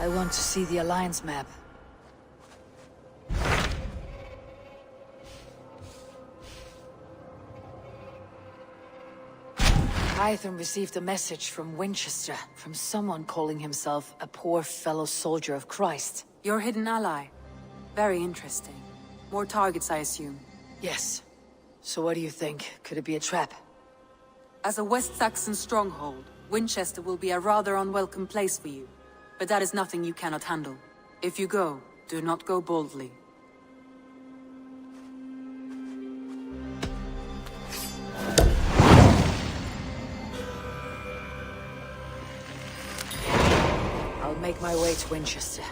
I want to see the Alliance map. Hytham received a message from Wincestre, from someone calling himself a poor fellow soldier of Christ. Your hidden ally. Very interesting. More targets, I assume. Yes. So what do you think? Could it be a trap? As a West Saxon stronghold, Wincestre will be a rather unwelcome place for you. But that is nothing you cannot handle. If you go, do not go boldly. I'll make my way to Winchester.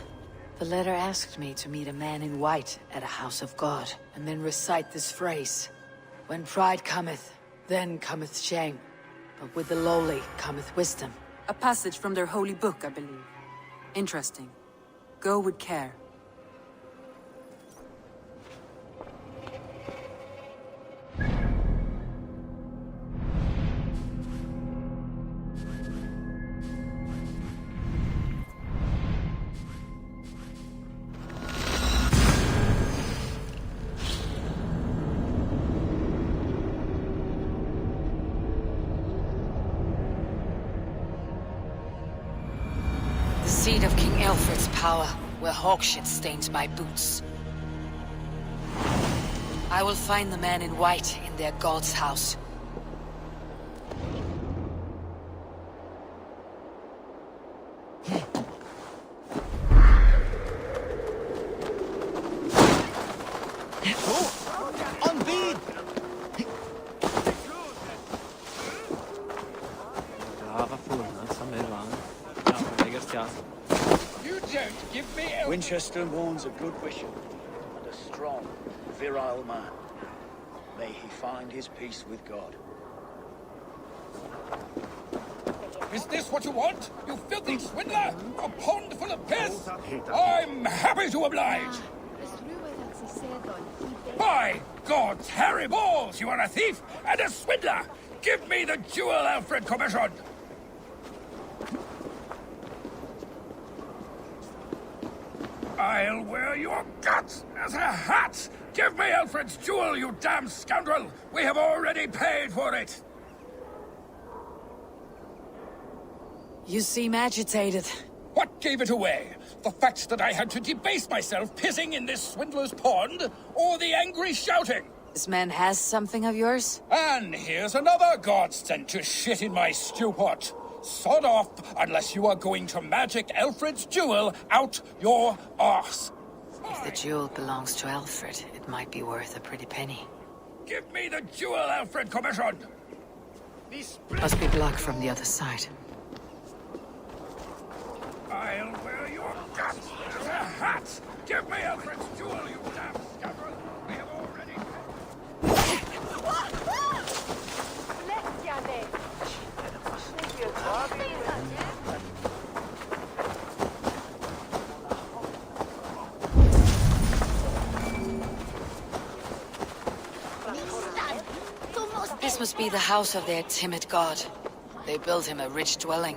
The letter asked me to meet a man in white at a house of God, and then recite this phrase. When pride cometh, then cometh shame. But with the lowly cometh wisdom. A passage from their holy book, I believe. Interesting. Go with care. The seat of King Alfred's power, where hawkshit stains my boots. I will find the man in white in their god's house. Winchester mourns a good bishop and a strong, virile man. May he find his peace with God. Is this what you want, you filthy swindler? A pond full of piss? I'm happy to oblige. By God's hairy balls, you are a thief and a swindler! Give me the jewel Alfred commissioned! I'll wear your guts as a hat! Give me Alfred's jewel, you damn scoundrel! We have already paid for it! You seem agitated. What gave it away? The fact that I had to debase myself pissing in this swindler's pond? Or the angry shouting? This man has something of yours? And here's another god sent to shit in my stew pot. Sod off, unless you are going to magic Alfred's jewel out your arse. If the jewel belongs to Alfred, it might be worth a pretty penny. Give me the jewel Alfred commissioned! Must be blocked from the other side. I'll wear your guts as a hat! Give me Alfred's jewel, you damn scoundrel! We have already... This must be the house of their timid god. They built him a rich dwelling.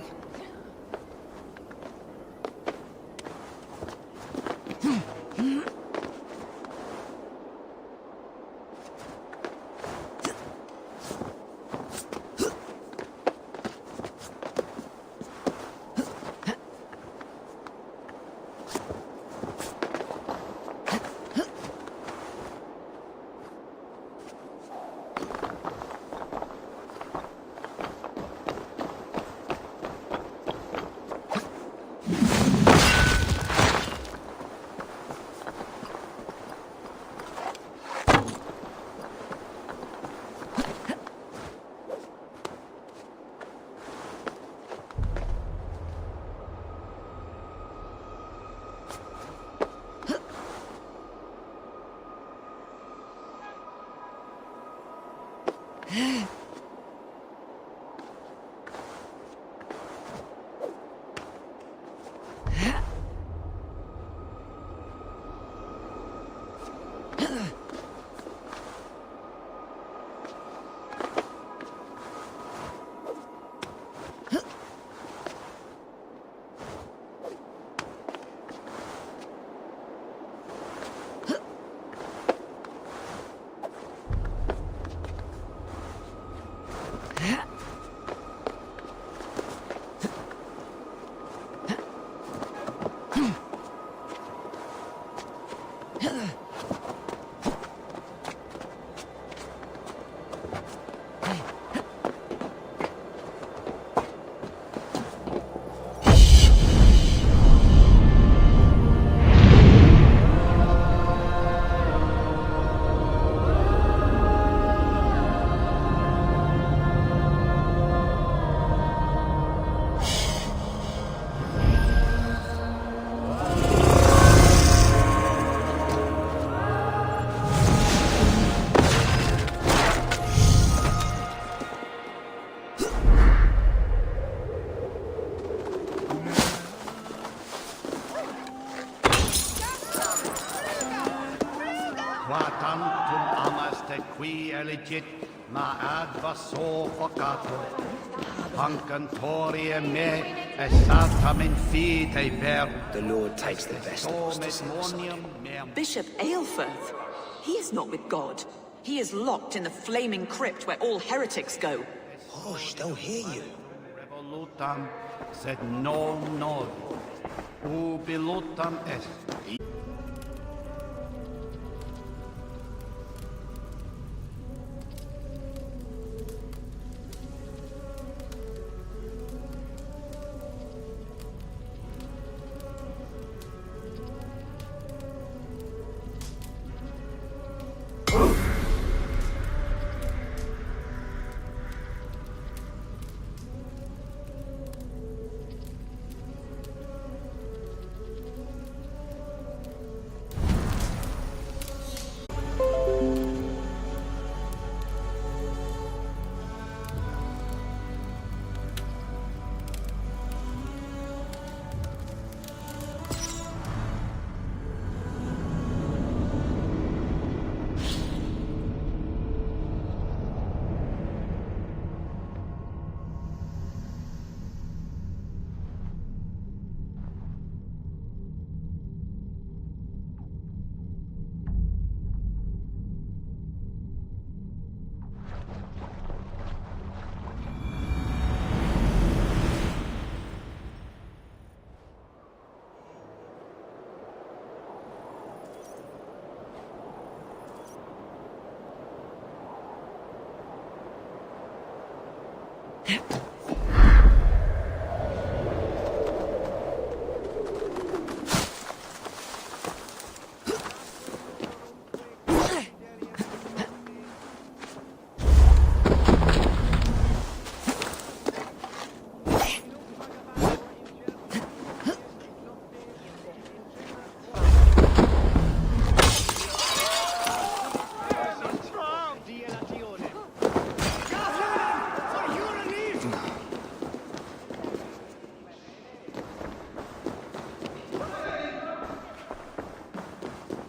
Quatantum amaste qui elegit, ma adva soffocatur. Hancantorie me, esatam in fide per. The Lord takes the best of us to set aside. Bishop Aelfirth? He is not with God. He is locked in the flaming crypt where all heretics go. Hush, they'll hear you. Revolutam, sed non novi. Ubilutam est.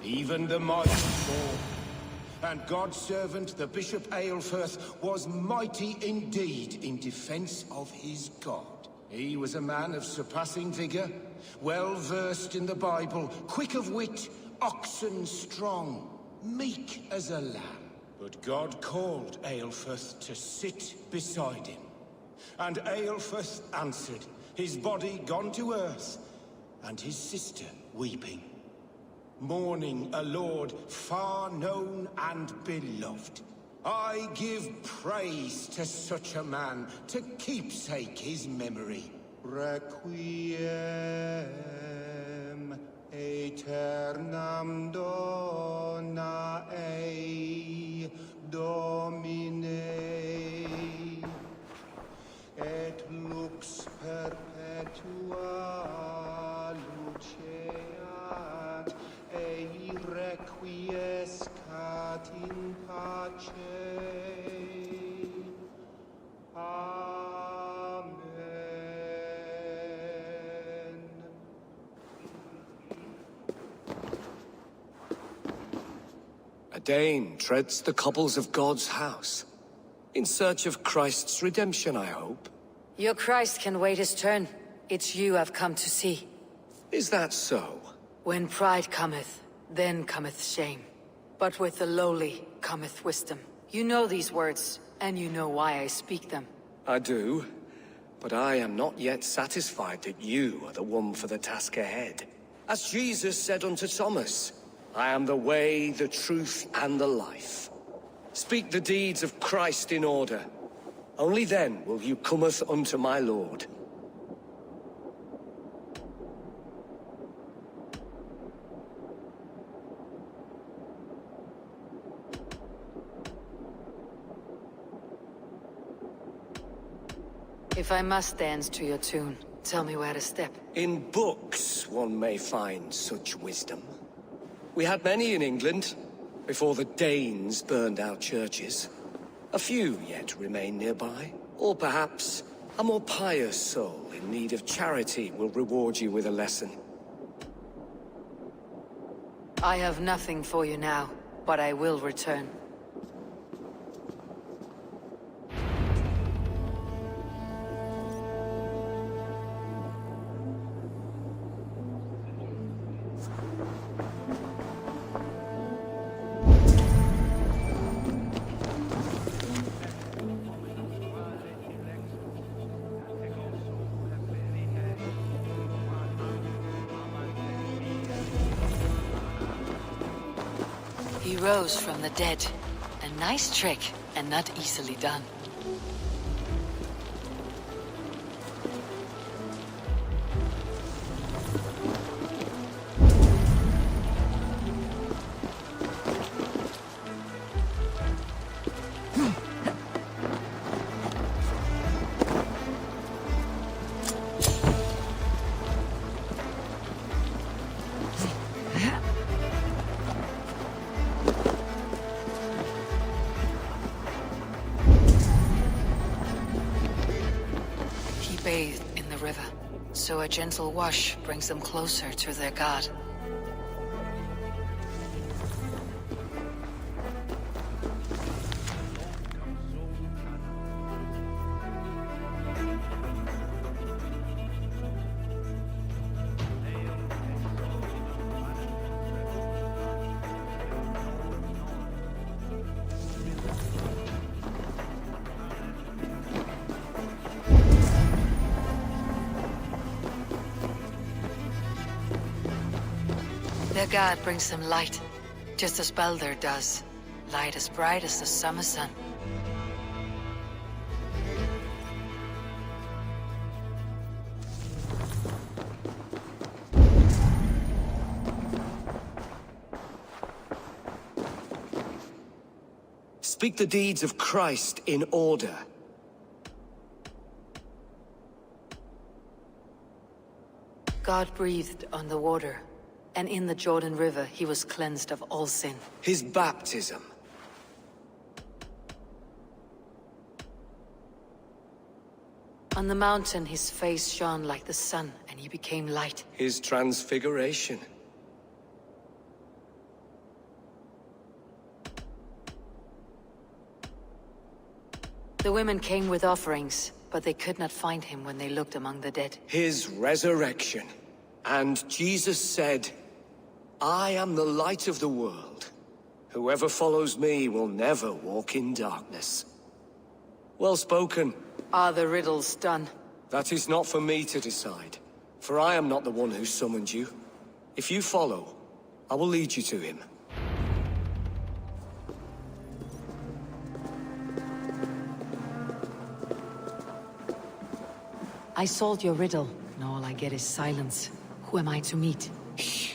Even the mighty fall, and God's servant, the Bishop Aelfirth, was mighty indeed in defense of his God. He was a man of surpassing vigor, well versed in the Bible, quick of wit, oxen strong, meek as a lamb. But God called Aelfirth to sit beside him. And Aelfirth answered, his body gone to earth, and his sister weeping. Mourning a lord far known and beloved. I give praise to such a man, to keepsake his memory. Requiem aeternam dona ei, Domine, et lux perpetua luceat, ei requiescat in pace. Amen. A Dane treads the cobbles of God's house. In search of Christ's redemption, I hope. Your Christ can wait his turn. It's you I've come to see. Is that so? When pride cometh, then cometh shame. But with the lowly cometh wisdom. You know these words, and you know why I speak them. I do, but I am not yet satisfied that you are the one for the task ahead. As Jesus said unto Thomas, I am the way, the truth, and the life. Speak the deeds of Christ in order. Only then will you cometh unto my Lord. If I must dance to your tune, tell me where to step. In books one may find such wisdom. We had many in England, before the Danes burned our churches. A few yet remain nearby. Or perhaps a more pious soul in need of charity will reward you with a lesson. I have nothing for you now, but I will return. He rose from the dead. A nice trick, and not easily done. Bathed in the river, so a gentle wash brings them closer to their god. Their god brings them light, just as Baldur does. Light as bright as the summer sun. Speak the deeds of Christ in order. God breathed on the water, and in the Jordan River he was cleansed of all sin. His baptism. On the mountain his face shone like the sun, and he became light. His transfiguration. The women came with offerings, but they could not find him when they looked among the dead. His resurrection. And Jesus said, I am the light of the world. Whoever follows me will never walk in darkness. Well spoken. Are the riddles done? That is not for me to decide, for I am not the one who summoned you. If you follow, I will lead you to him. I solved your riddle, and all I get is silence. Who am I to meet? Shh.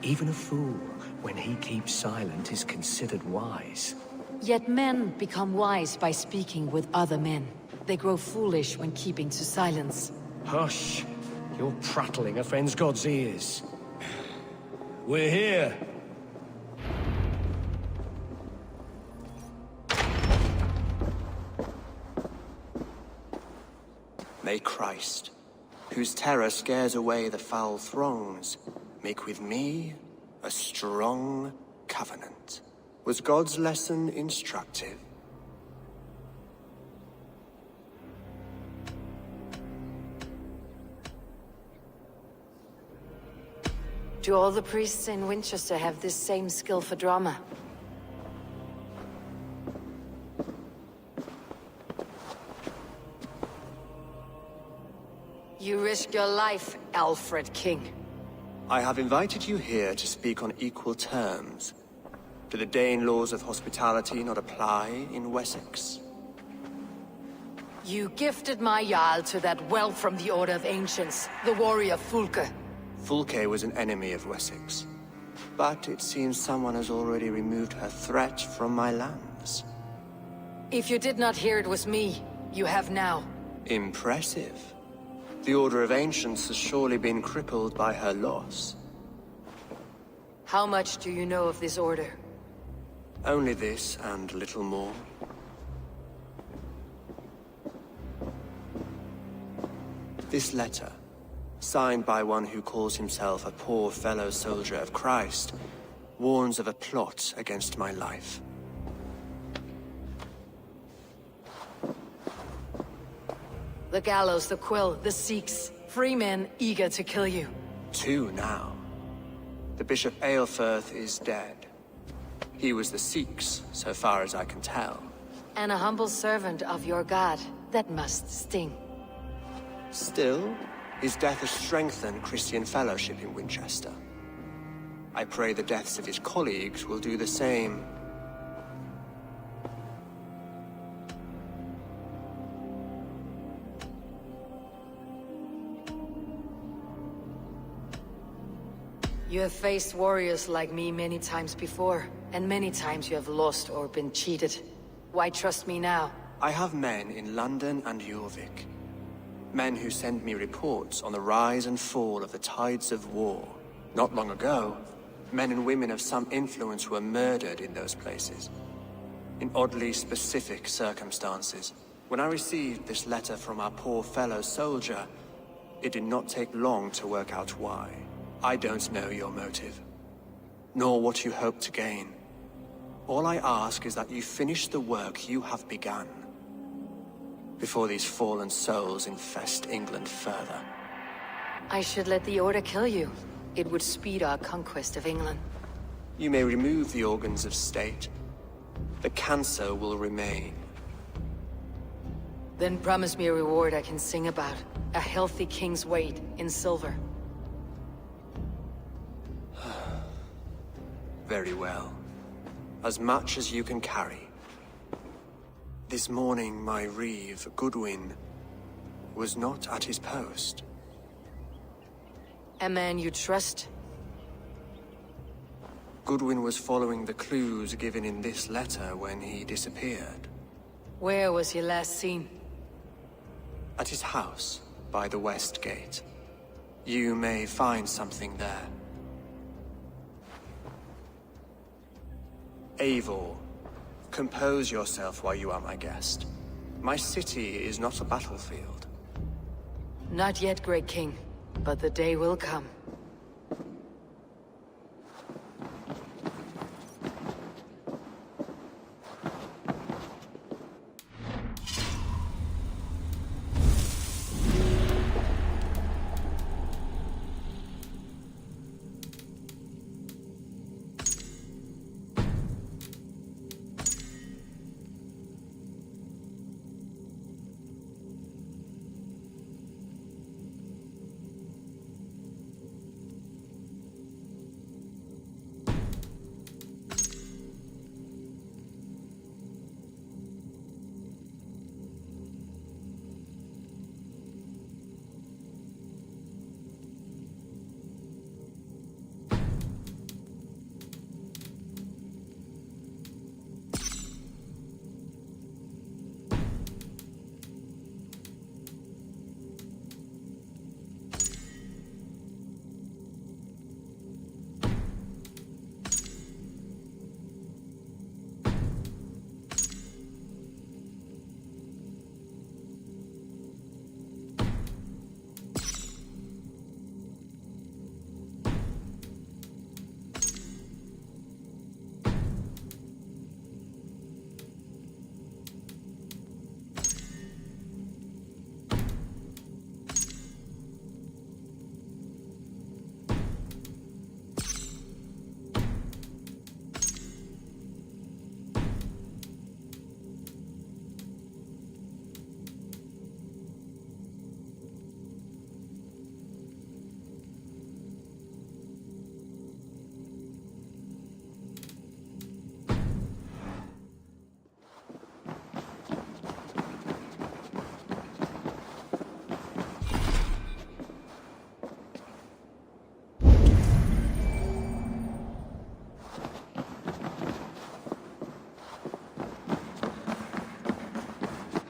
Even a fool, when he keeps silent, is considered wise. Yet men become wise by speaking with other men. They grow foolish when keeping to silence. Hush. Your prattling offends God's ears. We're here. May Christ, whose terror scares away the foul throngs, make with me a strong covenant. Was God's lesson instructive? Do all the priests in Winchester have this same skill for drama? You risk your life, Alfred King. I have invited you here to speak on equal terms. Do the Dane laws of hospitality not apply in Wessex? You gifted my Jarl to that whelp from the Order of Ancients, the warrior Fulke. Fulke was an enemy of Wessex, but it seems someone has already removed her threat from my lands. If you did not hear it was me, you have now. Impressive. The Order of Ancients has surely been crippled by her loss. How much do you know of this order? Only this and little more. This letter, signed by one who calls himself a poor fellow soldier of Christ, warns of a plot against my life. The gallows, the quill, the Sikhs. Free men eager to kill you. 2 now. The Bishop Aelfirth is dead. He was the Sikhs, so far as I can tell. And a humble servant of your god. That must sting. Still, his death has strengthened Christian fellowship in Winchester. I pray the deaths of his colleagues will do the same. You have faced warriors like me many times before, and many times you have lost or been cheated. Why trust me now? I have men in London and Jorvik. Men who send me reports on the rise and fall of the tides of war. Not long ago, men and women of some influence were murdered in those places. In oddly specific circumstances. When I received this letter from our poor fellow soldier, it did not take long to work out why. I don't know your motive, nor what you hope to gain. All I ask is that you finish the work you have begun, before these fallen souls infest England further. I should let the Order kill you. It would speed our conquest of England. You may remove the organs of state. The cancer will remain. Then promise me a reward I can sing about. A healthy king's weight in silver. Very well. As much as you can carry. This morning, my reeve, Goodwin, was not at his post. A man you trust? Goodwin was following the clues given in this letter when he disappeared. Where was he last seen? At his house, by the West Gate. You may find something there. Eivor, compose yourself while you are my guest. My city is not a battlefield. Not yet, great king, but the day will come.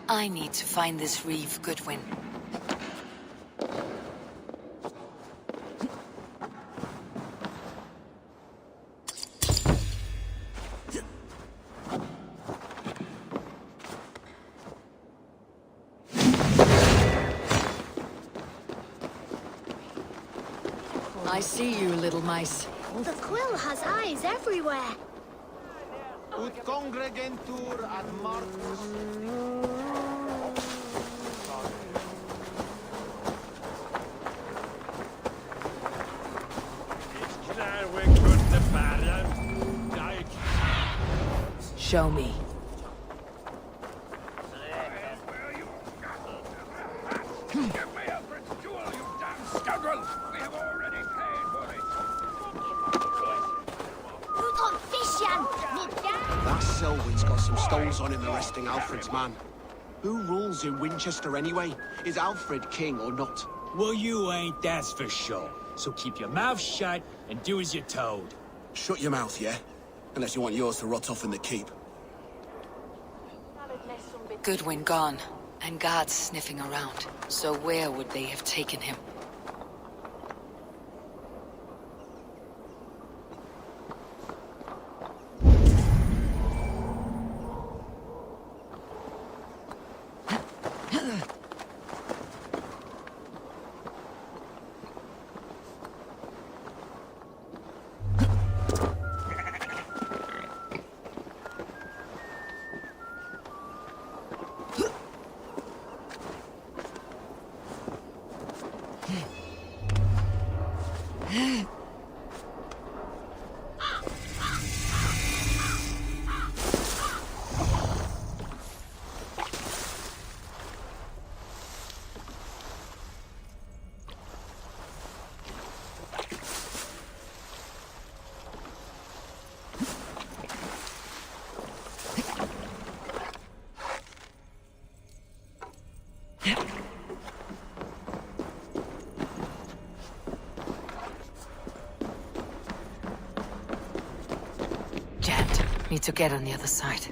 I need to find this reeve, Goodwin. I see you, little mice. The quill has eyes everywhere. Ut congregentur ad Marcus. Show me. Give me Alfred's jewel, you damn scoundrel! We have already paid for it! That Selwyn's got some stones on him arresting Alfred's man. Who rules in Winchester anyway? Is Alfred king or not? Well, you ain't, that's for sure. So keep your mouth shut and do as you're told. Shut your mouth, yeah? Unless you want yours to rot off in the keep. Goodwin gone, and guards sniffing around. So where would they have taken him? Need to get on the other side.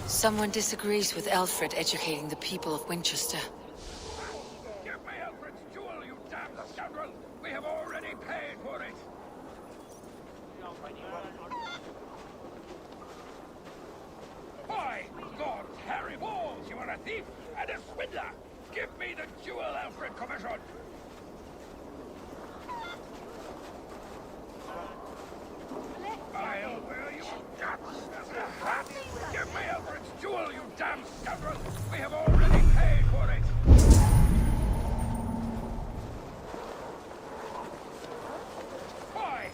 Someone disagrees with Alfred educating the people of Winchester. Give me Alfred's jewel, you damn scoundrel! We have already paid for it! By God, Harry Balls, you are a thief and a swindler! Give me the jewel Alfred commissioned! I'll wear you guts as a hat! Give me Alfred's jewel, you damn scoundrel! We have already paid for it! Why?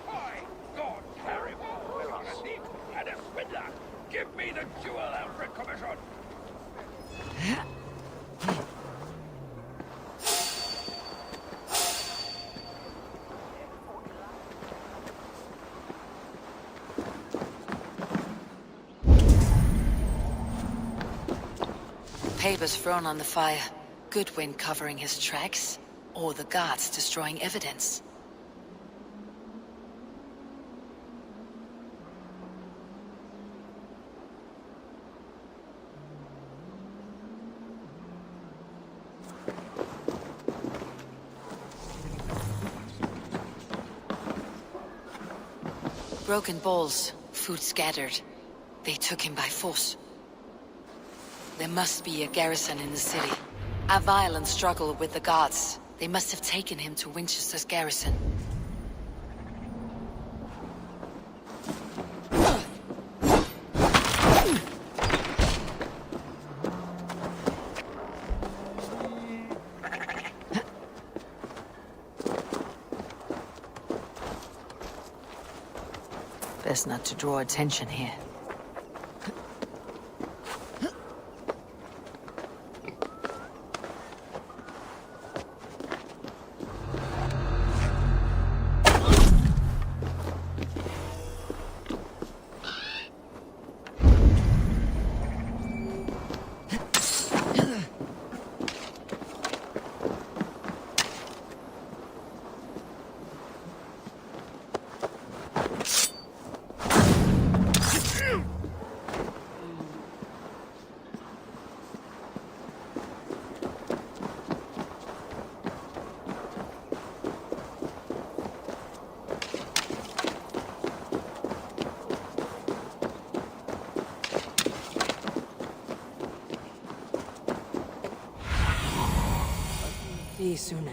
By God, Harry, you are a thief and a swindler! Give me the jewel Alfred commissioned! Papers thrown on the fire. Goodwin covering his tracks, or the guards destroying evidence. Broken bowls, food scattered. They took him by force. There must be a garrison in the city. A violent struggle with the guards. They must have taken him to Winchester's garrison. Best not to draw attention here. See you soon.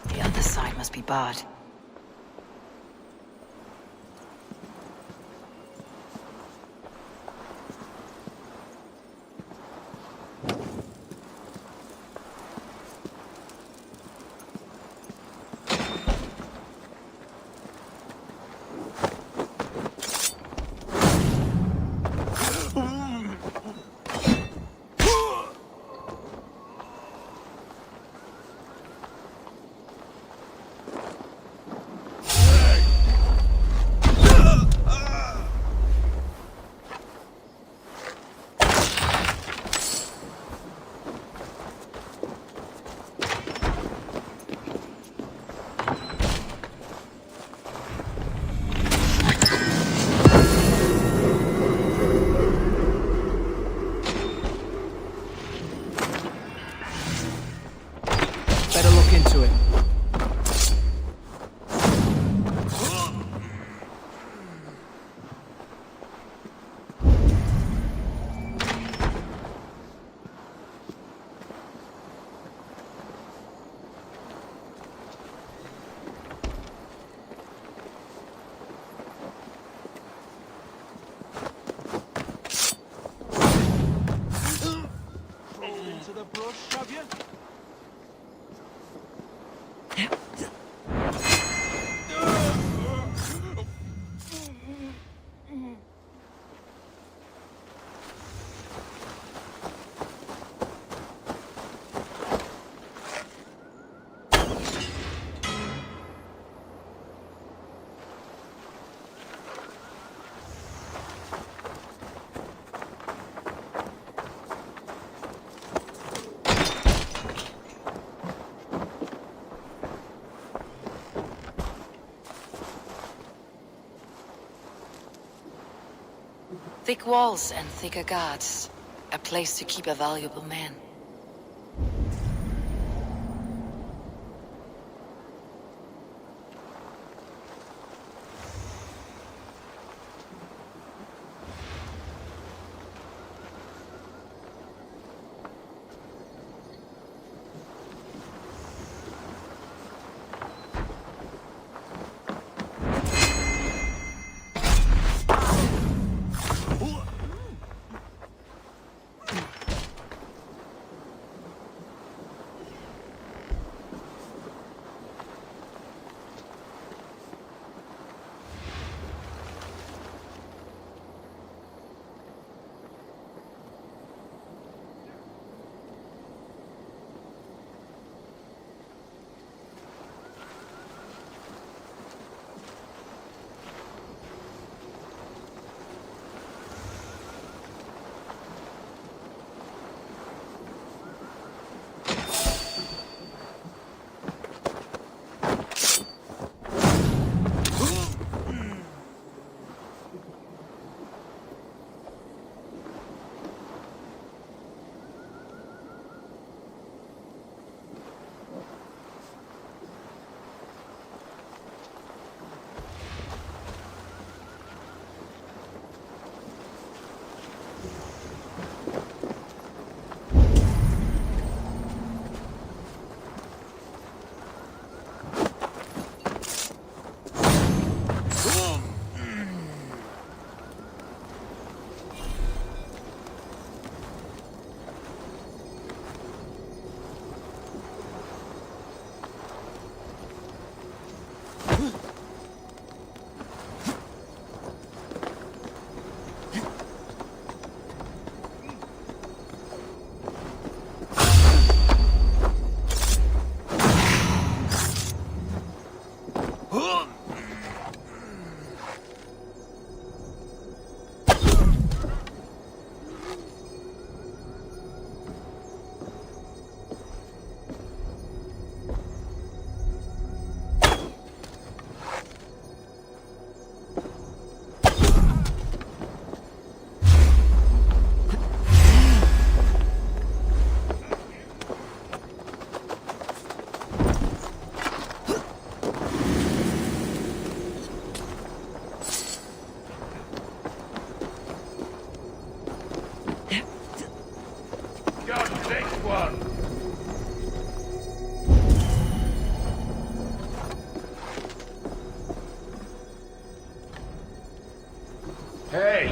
The other side must be barred. Better look into it. Into the brush, have you? Thick walls and thicker guards. A place to keep a valuable man. Hey!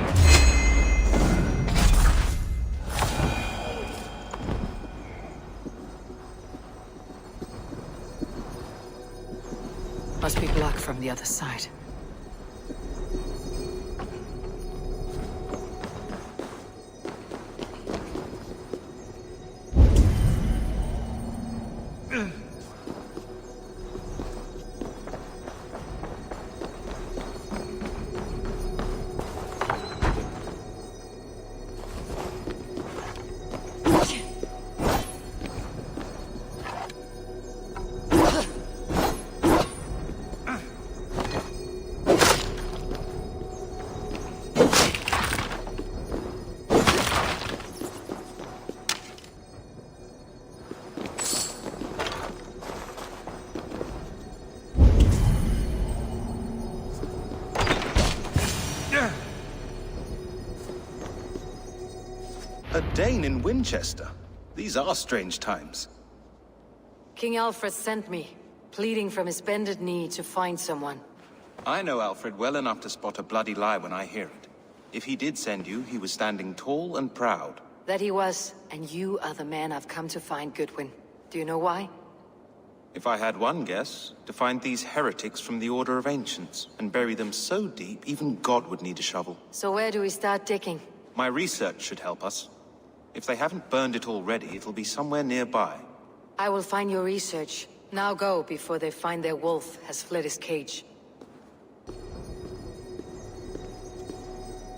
Must be blocked from the other side. A Dane in Winchester? These are strange times. King Alfred sent me, pleading from his bended knee to find someone. I know Alfred well enough to spot a bloody lie when I hear it. If he did send you, he was standing tall and proud. That he was, and you are the man I've come to find, Goodwin. Do you know why? If I had one guess, to find these heretics from the Order of Ancients, and bury them so deep, even God would need a shovel. So where do we start digging? My research should help us. If they haven't burned it already, it'll be somewhere nearby. I will find your research. Now go, before they find their wolf has fled his cage.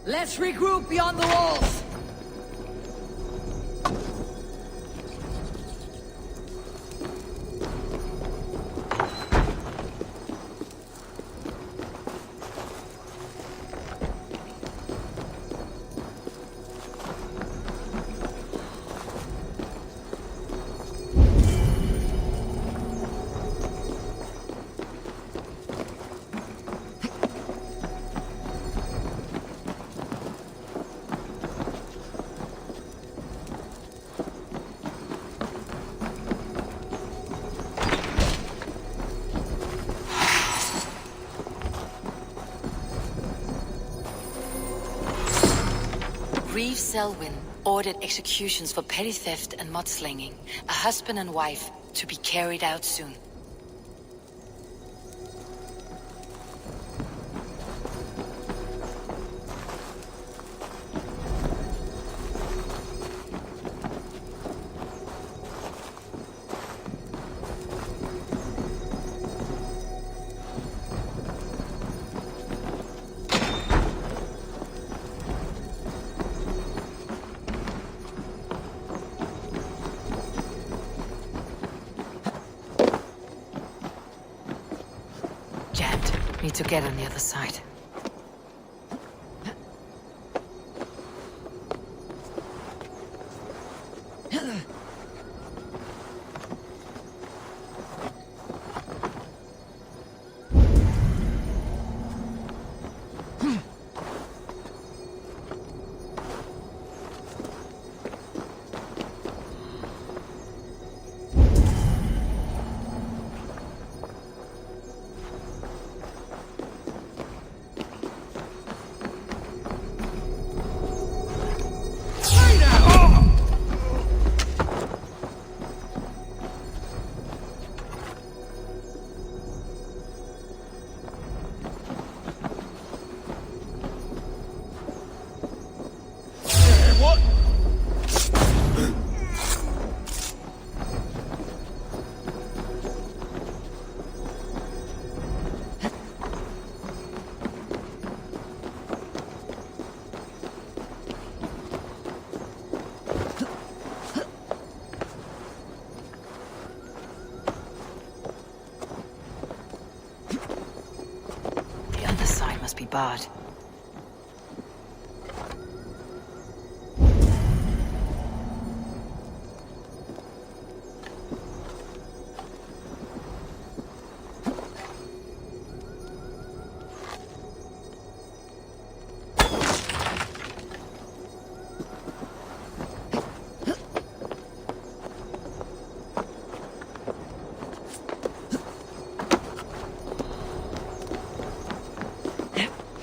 Let's regroup beyond the walls! Reeve Selwyn ordered executions for petty theft and mudslinging. A husband and wife to be carried out soon. Need to get on the other side. Must be barred.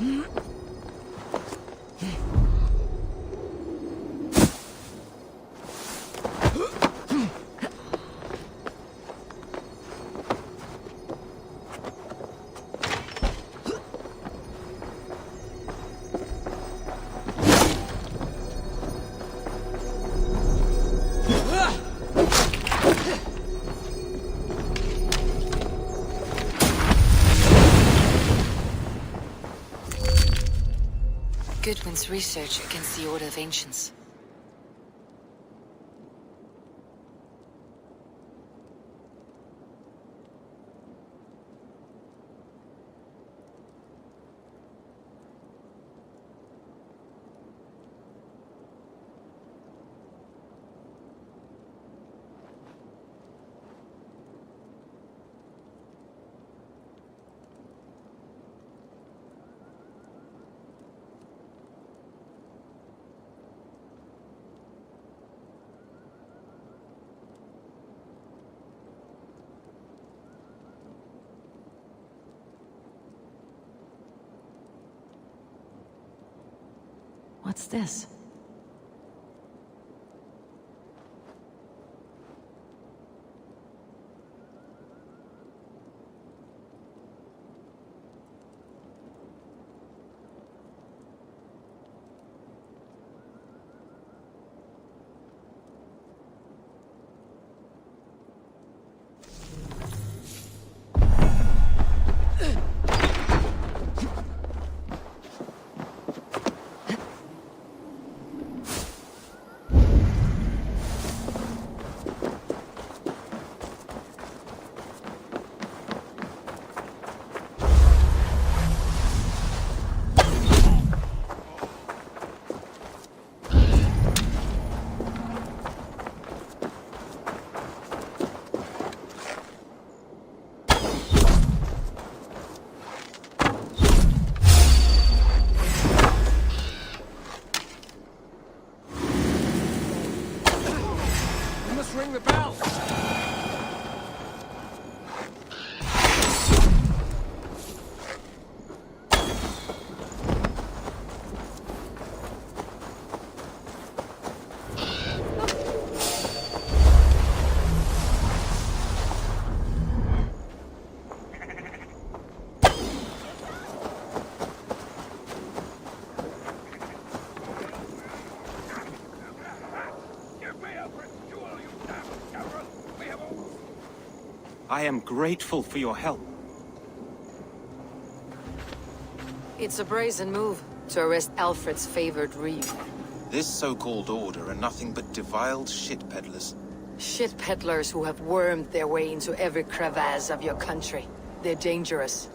Hmm? Goodwin's research against the Order of Ancients. What's this? Ring the bell! I am grateful for your help. It's a brazen move to arrest Alfred's favored reeve. This so-called order are nothing but deviled shit peddlers. Shit peddlers who have wormed their way into every crevasse of your country. They're dangerous.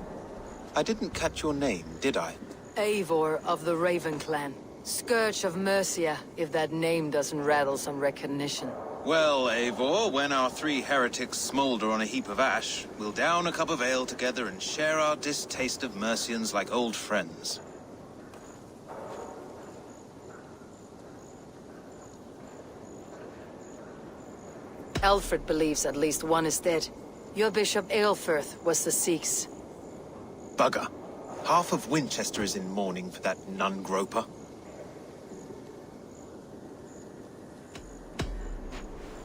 I didn't catch your name, did I? Eivor of the Raven Clan. Scourge of Mercia, if that name doesn't rattle some recognition. Well, Eivor, when our three heretics smolder on a heap of ash, we'll down a cup of ale together and share our distaste of Mercians like old friends. Alfred believes at least one is dead. Your Bishop Aelfirth was the Sikhs. Bugger. Half of Wincestre is in mourning for that nun-groper.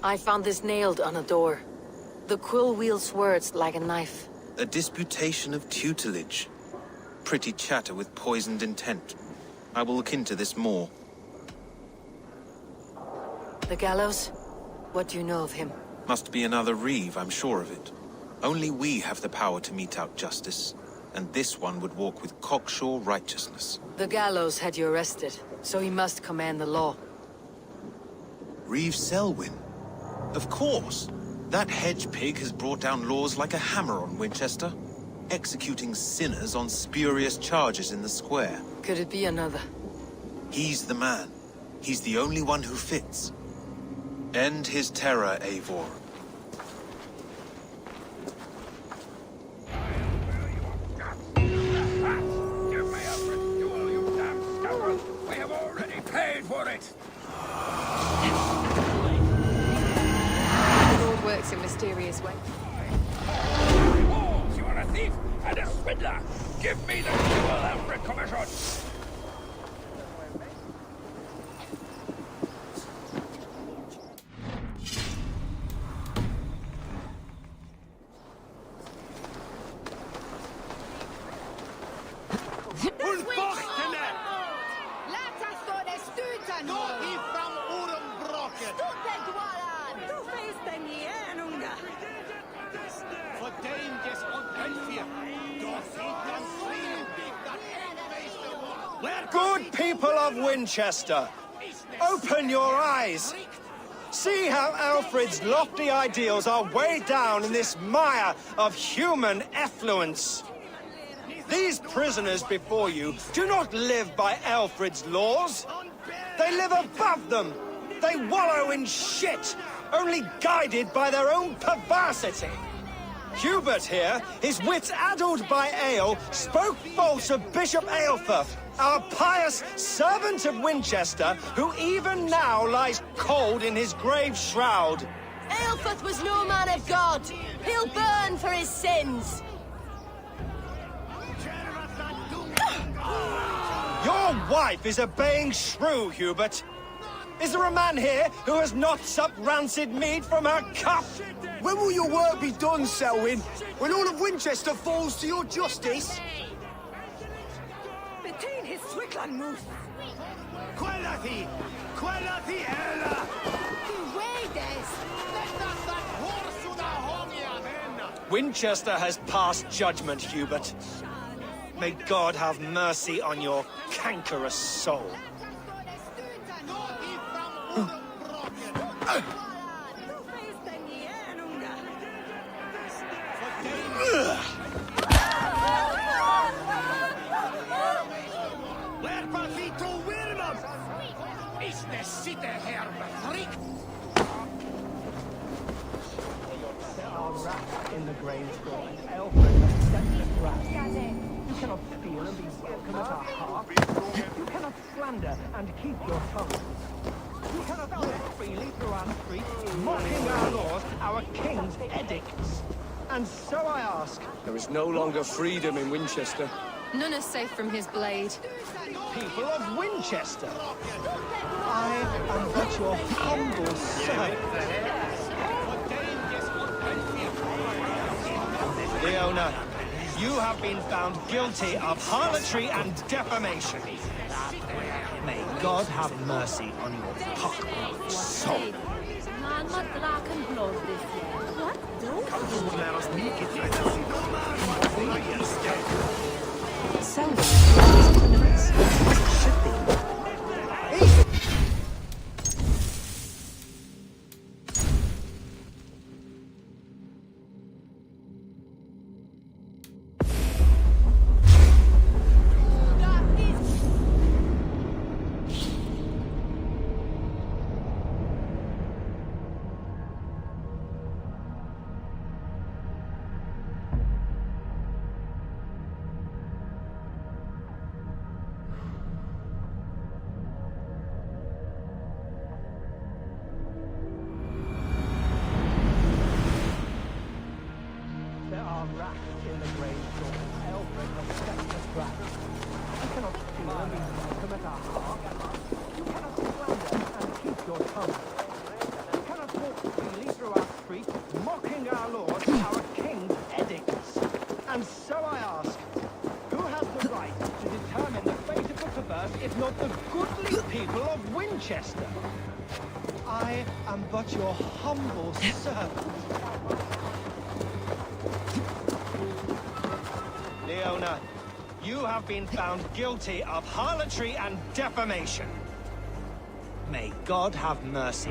I found this nailed on a door. The quill wields words like a knife. A disputation of tutelage. Pretty chatter with poisoned intent. I will look into this more. The gallows? What do you know of him? Must be another reeve, I'm sure of it. Only we have the power to mete out justice. And this one would walk with cocksure righteousness. The gallows had you arrested, so he must command the law. Reeve Selwyn? Of course! That hedge pig has brought down laws like a hammer on Winchester, executing sinners on spurious charges in the square. Could it be another? He's the man. He's the only one who fits. End his terror, Eivor. Give me a ritual, you damn scoundrel! We have already paid for it! The Lord works in mysterious ways. Wolves, you are a thief and a swindler! Give me the jewel, Alfred Commission! Where Good people of Winchester, open your eyes. See how Alfred's lofty ideals are weighed down in this mire of human effluence. These prisoners before you do not live by Alfred's laws. They live above them. They wallow in shit, only guided by their own perversity. Hubert here, his wits addled by ale, spoke false of Bishop Aelfirth, our pious servant of Winchester, who even now lies cold in his grave shroud. Aelfirth was no man of God. He'll burn for his sins. Your wife is obeying shrew, Hubert. Is there a man here who has not supped rancid mead from her cup? When will your work be done, Selwyn? When all of Winchester falls to your justice? Between his Swickland moose. Quellati! Quellati ella! Winchester has passed judgment, Hubert. May God have mercy on your cankerous soul. In the grave store, Alfred has set the trap. You cannot steal and be welcome at our heart. You cannot slander and keep your tongue. You cannot walk freely through our streets, mocking our laws, our king's edicts. And so I ask... There is no longer freedom in Winchester. None is safe from his blade. People of Winchester, I am but your humble servant. Leona, you have been found guilty of harlotry and defamation. May God have mercy on your pockmarked soul. If not the goodly people of Winchester. I am but your humble servant. Leona, you have been found guilty of harlotry and defamation. May God have mercy.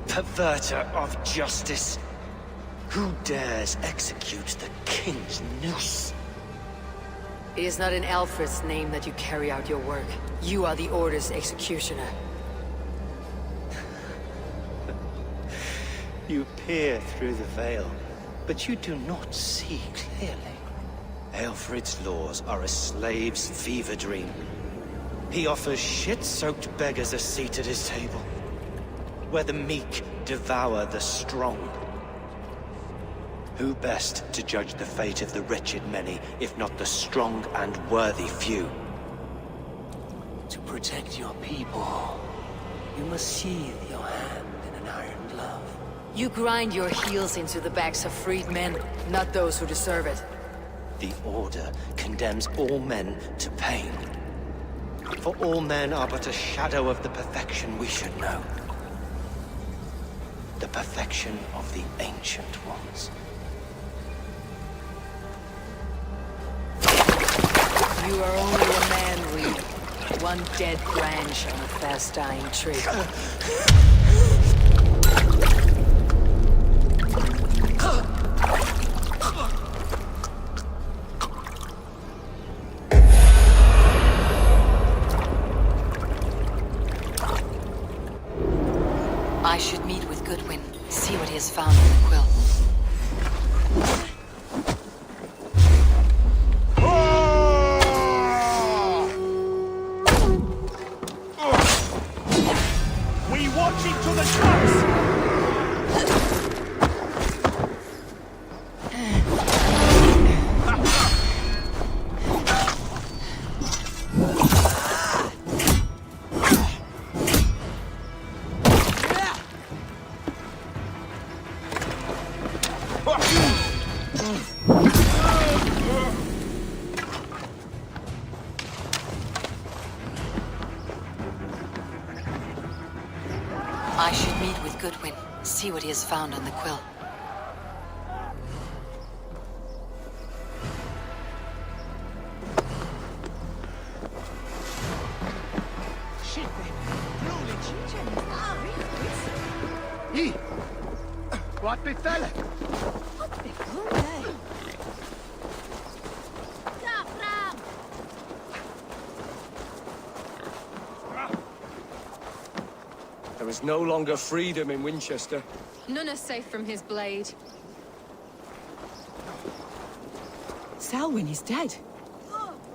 Perverter of justice. Who dares execute the king's noose? It is not in Alfred's name that you carry out your work. You are the Order's executioner. You peer through the veil, but you do not see clearly. Alfred's laws are a slave's fever dream. He offers shit-soaked beggars a seat at his table, where the meek devour the strong. Who best to judge the fate of the wretched many, if not the strong and worthy few? To protect your people, you must sheathe your hand in an iron glove. You grind your heels into the backs of freed men, not those who deserve it. The Order condemns all men to pain. For all men are but a shadow of the perfection we should know. The perfection of the Ancient Ones. You are only a man, Reed. One dead branch on a fast-dying tree. I should meet with Goodwin, see what he has found in the quill. We watch him to the shots! I should meet with Goodwin, see what he has found on the quill. Ye! What befell it? There is no longer freedom in Winchester. None are safe from his blade. Selwyn is dead.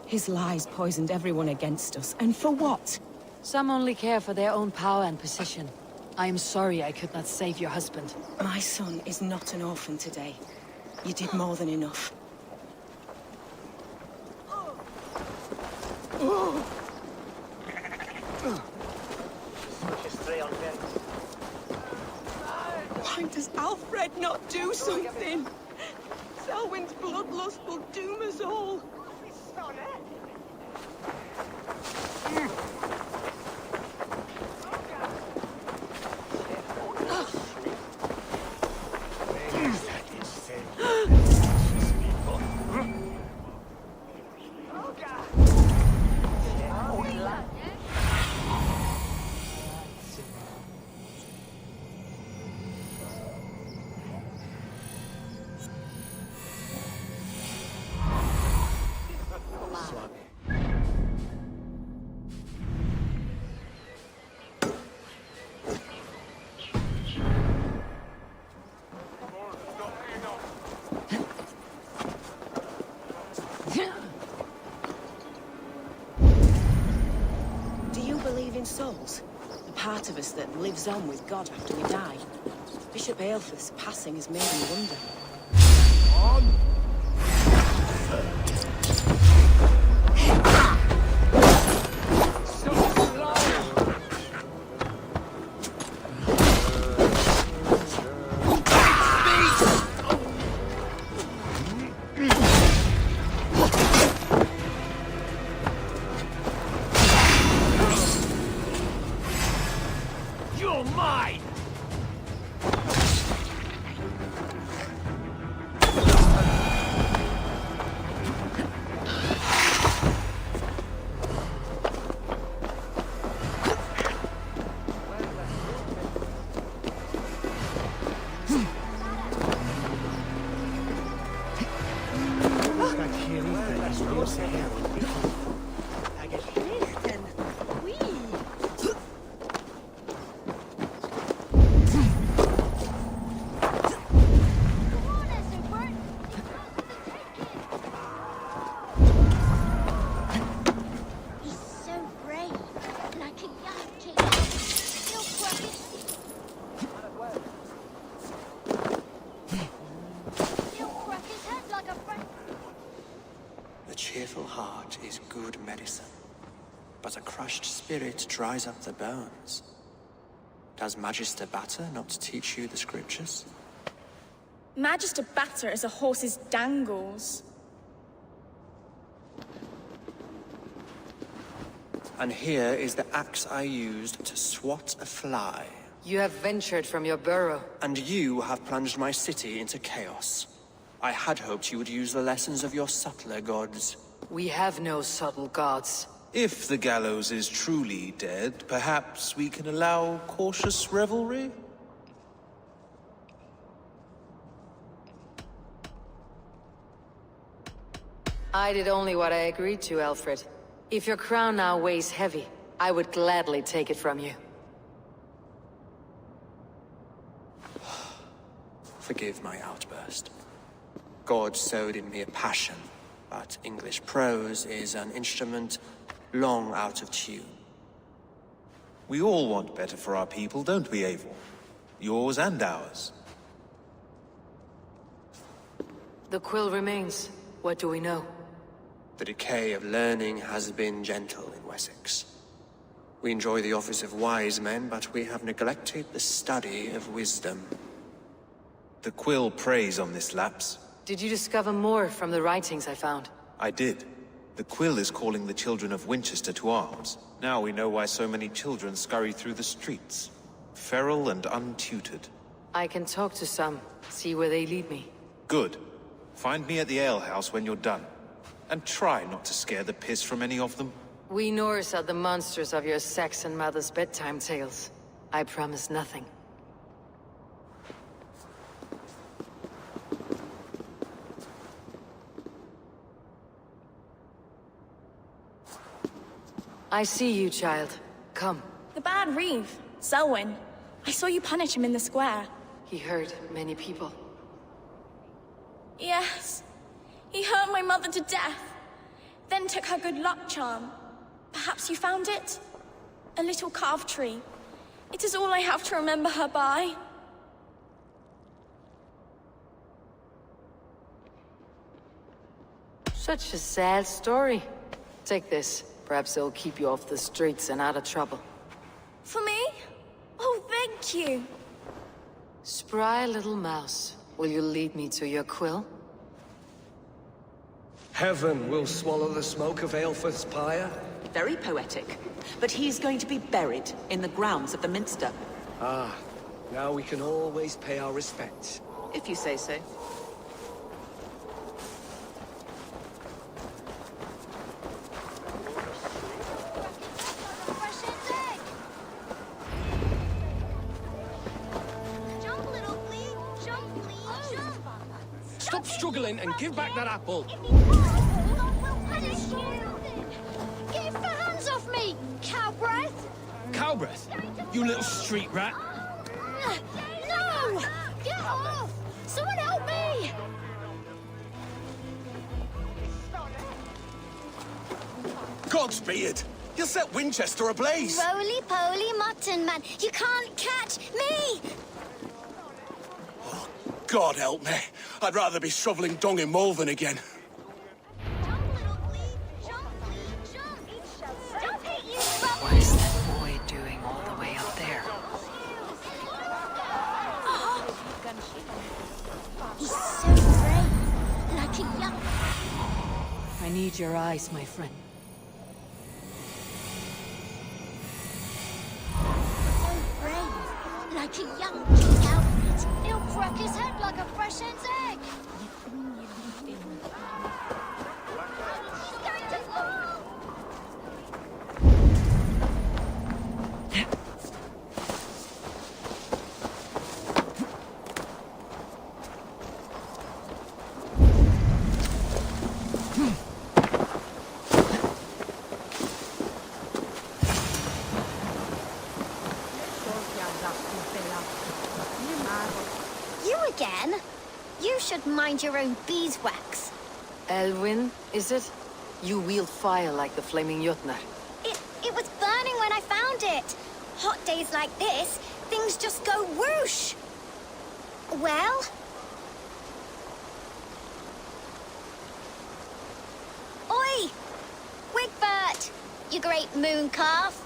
His lies poisoned everyone against us, and for what? Some only care for their own power and position. I am sorry I could not save your husband. My son is not an orphan today. You did more than enough. Why does Alfred not do something? Selwyn's bloodlust will doom us all. Souls, the part of us that lives on with God after we die. Bishop Aelfirth's passing has made me wonder. But a crushed spirit dries up the bones. Does Magister Batter not teach you the scriptures? Magister Batter is a horse's dangles. And here is the axe I used to swat a fly. You have ventured from your burrow. And you have plunged my city into chaos. I had hoped you would use the lessons of your subtler gods. We have no subtle gods. If the gallows is truly dead, perhaps we can allow cautious revelry? I did only what I agreed to, Alfred. If your crown now weighs heavy, I would gladly take it from you. Forgive my outburst. God sowed in me a passion, but English prose is an instrument long out of tune. We all want better for our people, don't we, Eivor? Yours and ours. The quill remains. What do we know? The decay of learning has been gentle in Wessex. We enjoy the office of wise men, but we have neglected the study of wisdom. The quill preys on this lapse. Did you discover more from the writings I found? I did. The quill is calling the children of Winchester to arms. Now we know why so many children scurry through the streets. Feral and untutored. I can talk to some, see where they lead me. Good. Find me at the alehouse when you're done. And try not to scare the piss from any of them. We Norse are the monsters of your Saxon mother's bedtime tales. I promise nothing. I see you, child. Come. The bad Reeve, Selwyn. I saw you punish him in the square. He hurt many people. Yes. He hurt my mother to death. Then took her good luck charm. Perhaps you found it? A little carved tree. It is all I have to remember her by. Such a sad story. Take this. Perhaps it'll keep you off the streets and out of trouble. For me? Oh, thank you. Spry little mouse. Will you lead me to your quill? Heaven will swallow the smoke of Aelfrith's pyre. Very poetic. But he's going to be buried in the grounds of the Minster. Ah, now we can always pay our respects. If you say so. Stop struggling and give back that apple. Get your hands off me, cow breath! Cow breath? You little street rat. No! Get off! Someone help me! Godspeed! You'll set Winchester ablaze! Roly-poly mutton man, you can't catch me! God help me. I'd rather be shoveling dung in Malvern again. What is that boy doing all the way up there? He's so brave, like a young... I need your eyes, my friend. So brave, like a young King Alfred. He'll crack his head like a fresh hen's egg. He's going to fall! You again? You should mind your own beeswax. Elwyn, is it? You wield fire like the flaming Jotnar. It was burning when I found it. Hot days like this, things just go whoosh. Well? Oi! Wigbert! You great moon calf.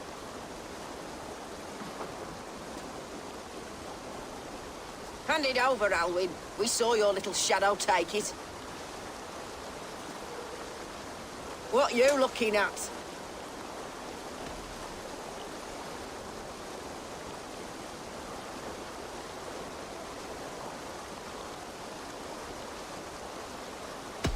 Hand it over, Alwyn. We saw your little shadow take it. What you looking at?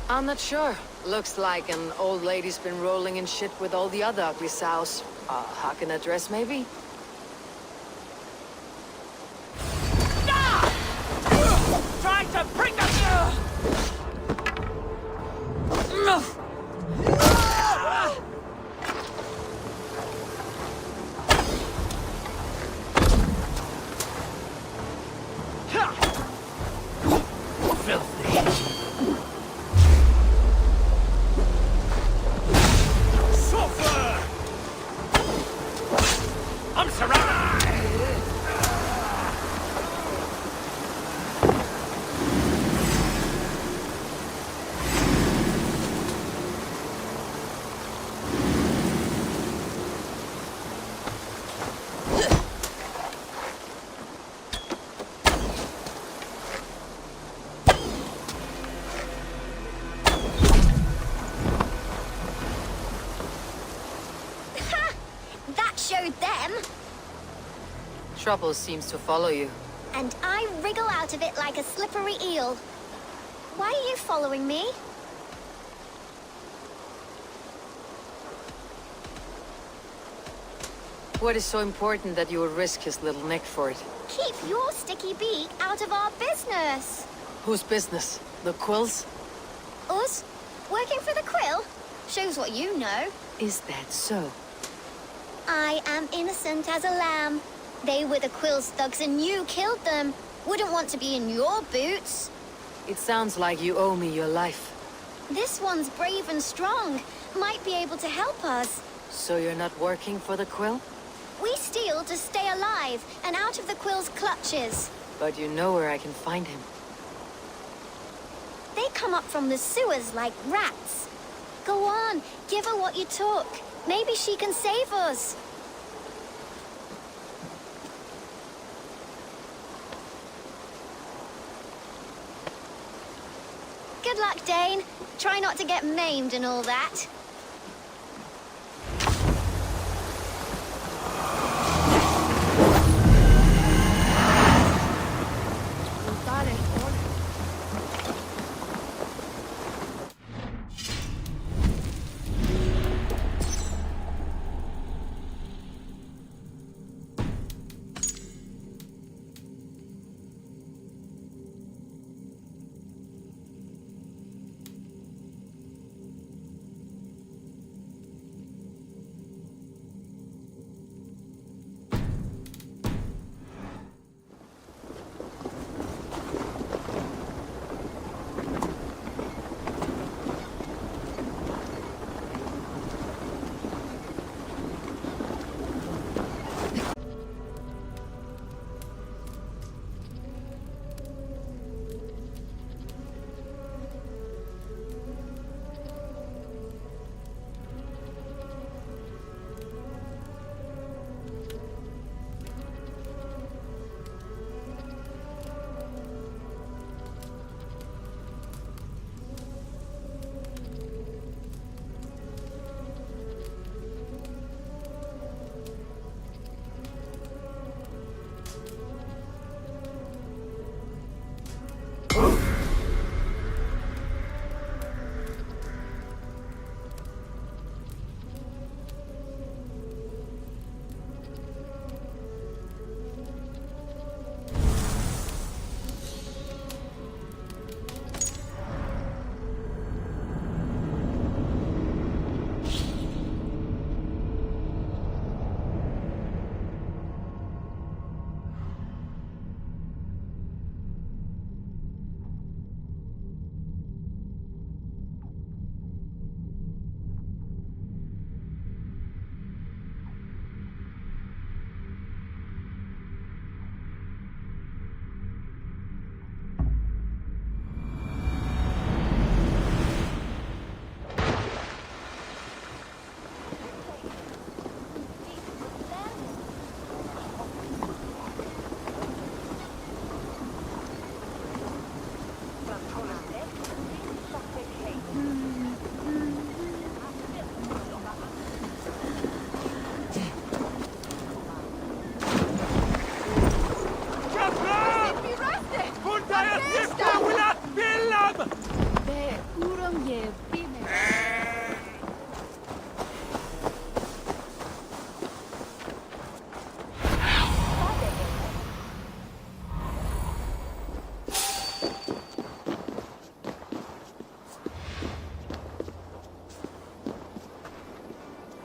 I'm not sure. Looks like an old lady's been rolling in shit with all the other ugly sows. Hawk in a dress, maybe? Trying to bring us... I'm surrounded! That showed them. Trouble seems to follow you. And I wriggle out of it like a slippery eel. Why are you following me? What is so important that you would risk his little neck for it? Keep your sticky beak out of our business. Whose business? The Quills? Us? Working for the Quill? Shows what you know. Is that so? I am innocent as a lamb. They were the Quill's thugs and you killed them. Wouldn't want to be in your boots. It sounds like you owe me your life. This one's brave and strong. Might be able to help us. So you're not working for the Quill? We steal to stay alive and out of the Quill's clutches. But you know where I can find him. They come up from the sewers like rats. Go on, give her what you took. Maybe she can save us. Good luck, Dane. Try not to get maimed and all that.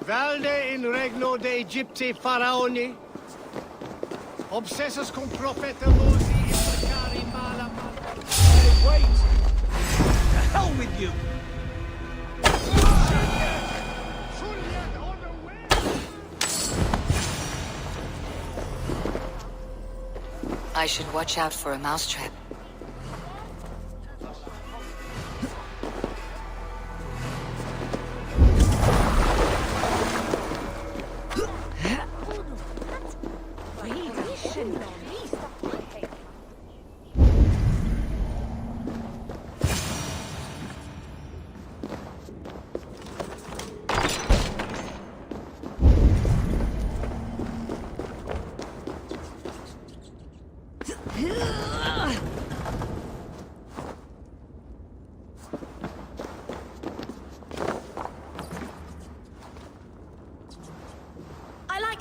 Valde in regno de Egypti faraoni, obsessus cum profeta Mosi imprecari mala. Hey, wait! The hell with you! I should watch out for a mousetrap.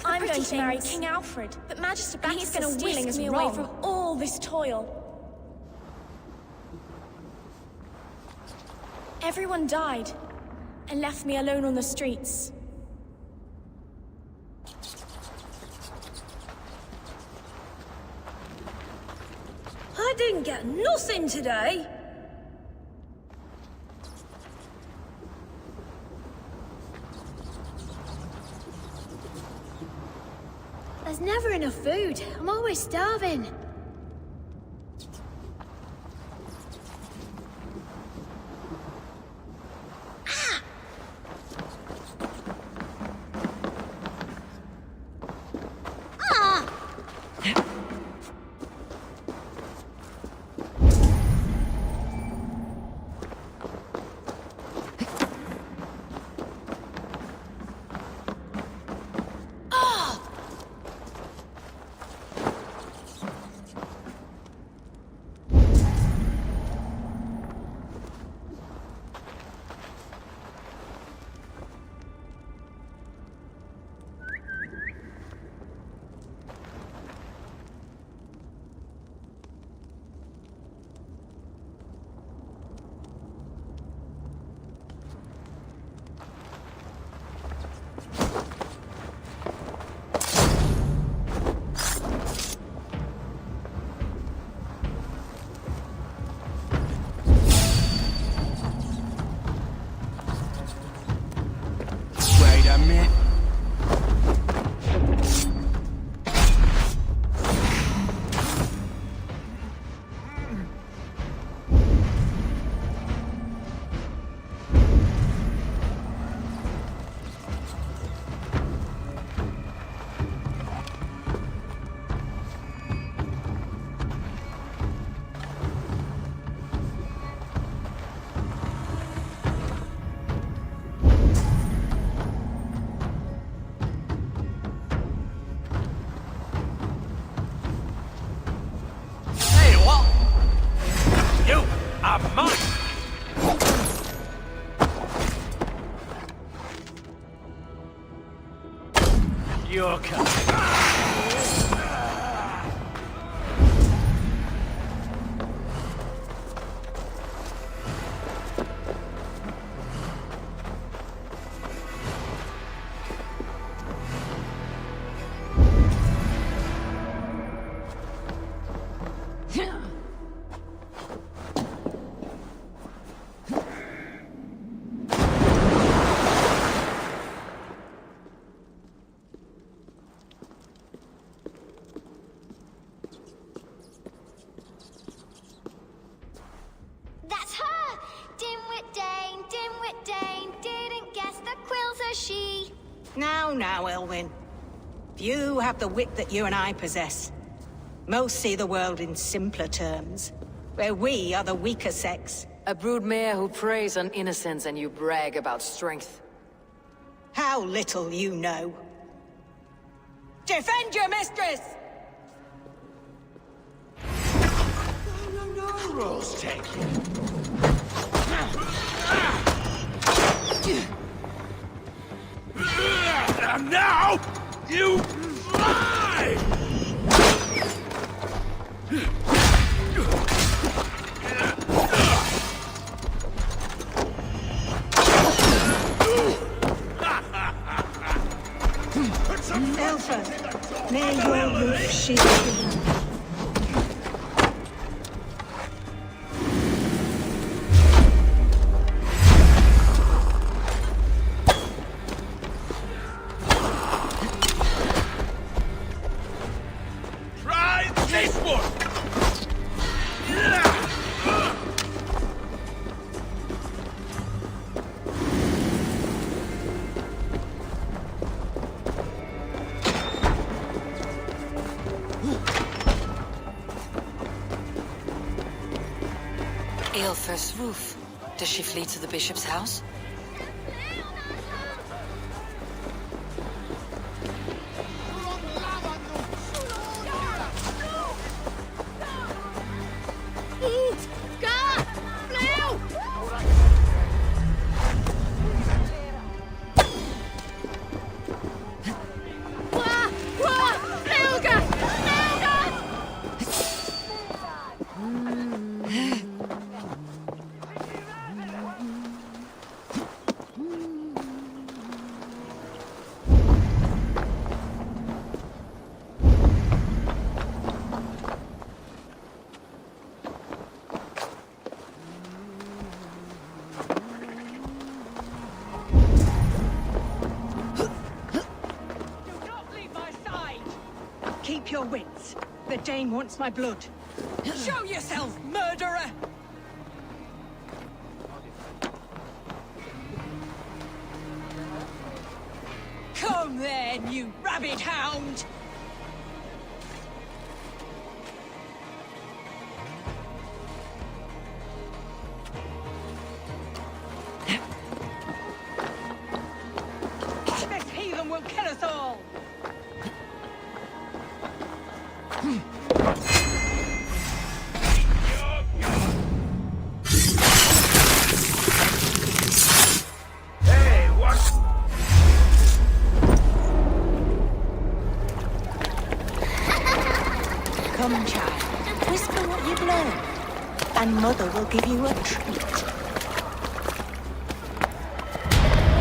I'm going to marry King Alfred, but Magister Baxter is stealing me away from all this toil. Everyone died and left me alone on the streets. I didn't get nothing today. There's never enough food. I'm always starving. You're coming. Now, Elwyn. Few have the wit that you and I possess. Most see the world in simpler terms, where we are the weaker sex. A broodmare who preys on innocence and you brag about strength. How little you know. Defend your mistress! No, rules take you. And now, you fly! Elfa, may your roof shield you. Try this one! Aelfir's roof. Does she flee to the bishop's house? Keep your wits. The Dane wants my blood. Show yourself, murderer! Come then, you rabid hound! This heathen will kill us all! Hey, what? Come, child. Whisper what you've learned, and Mother will give you a treat.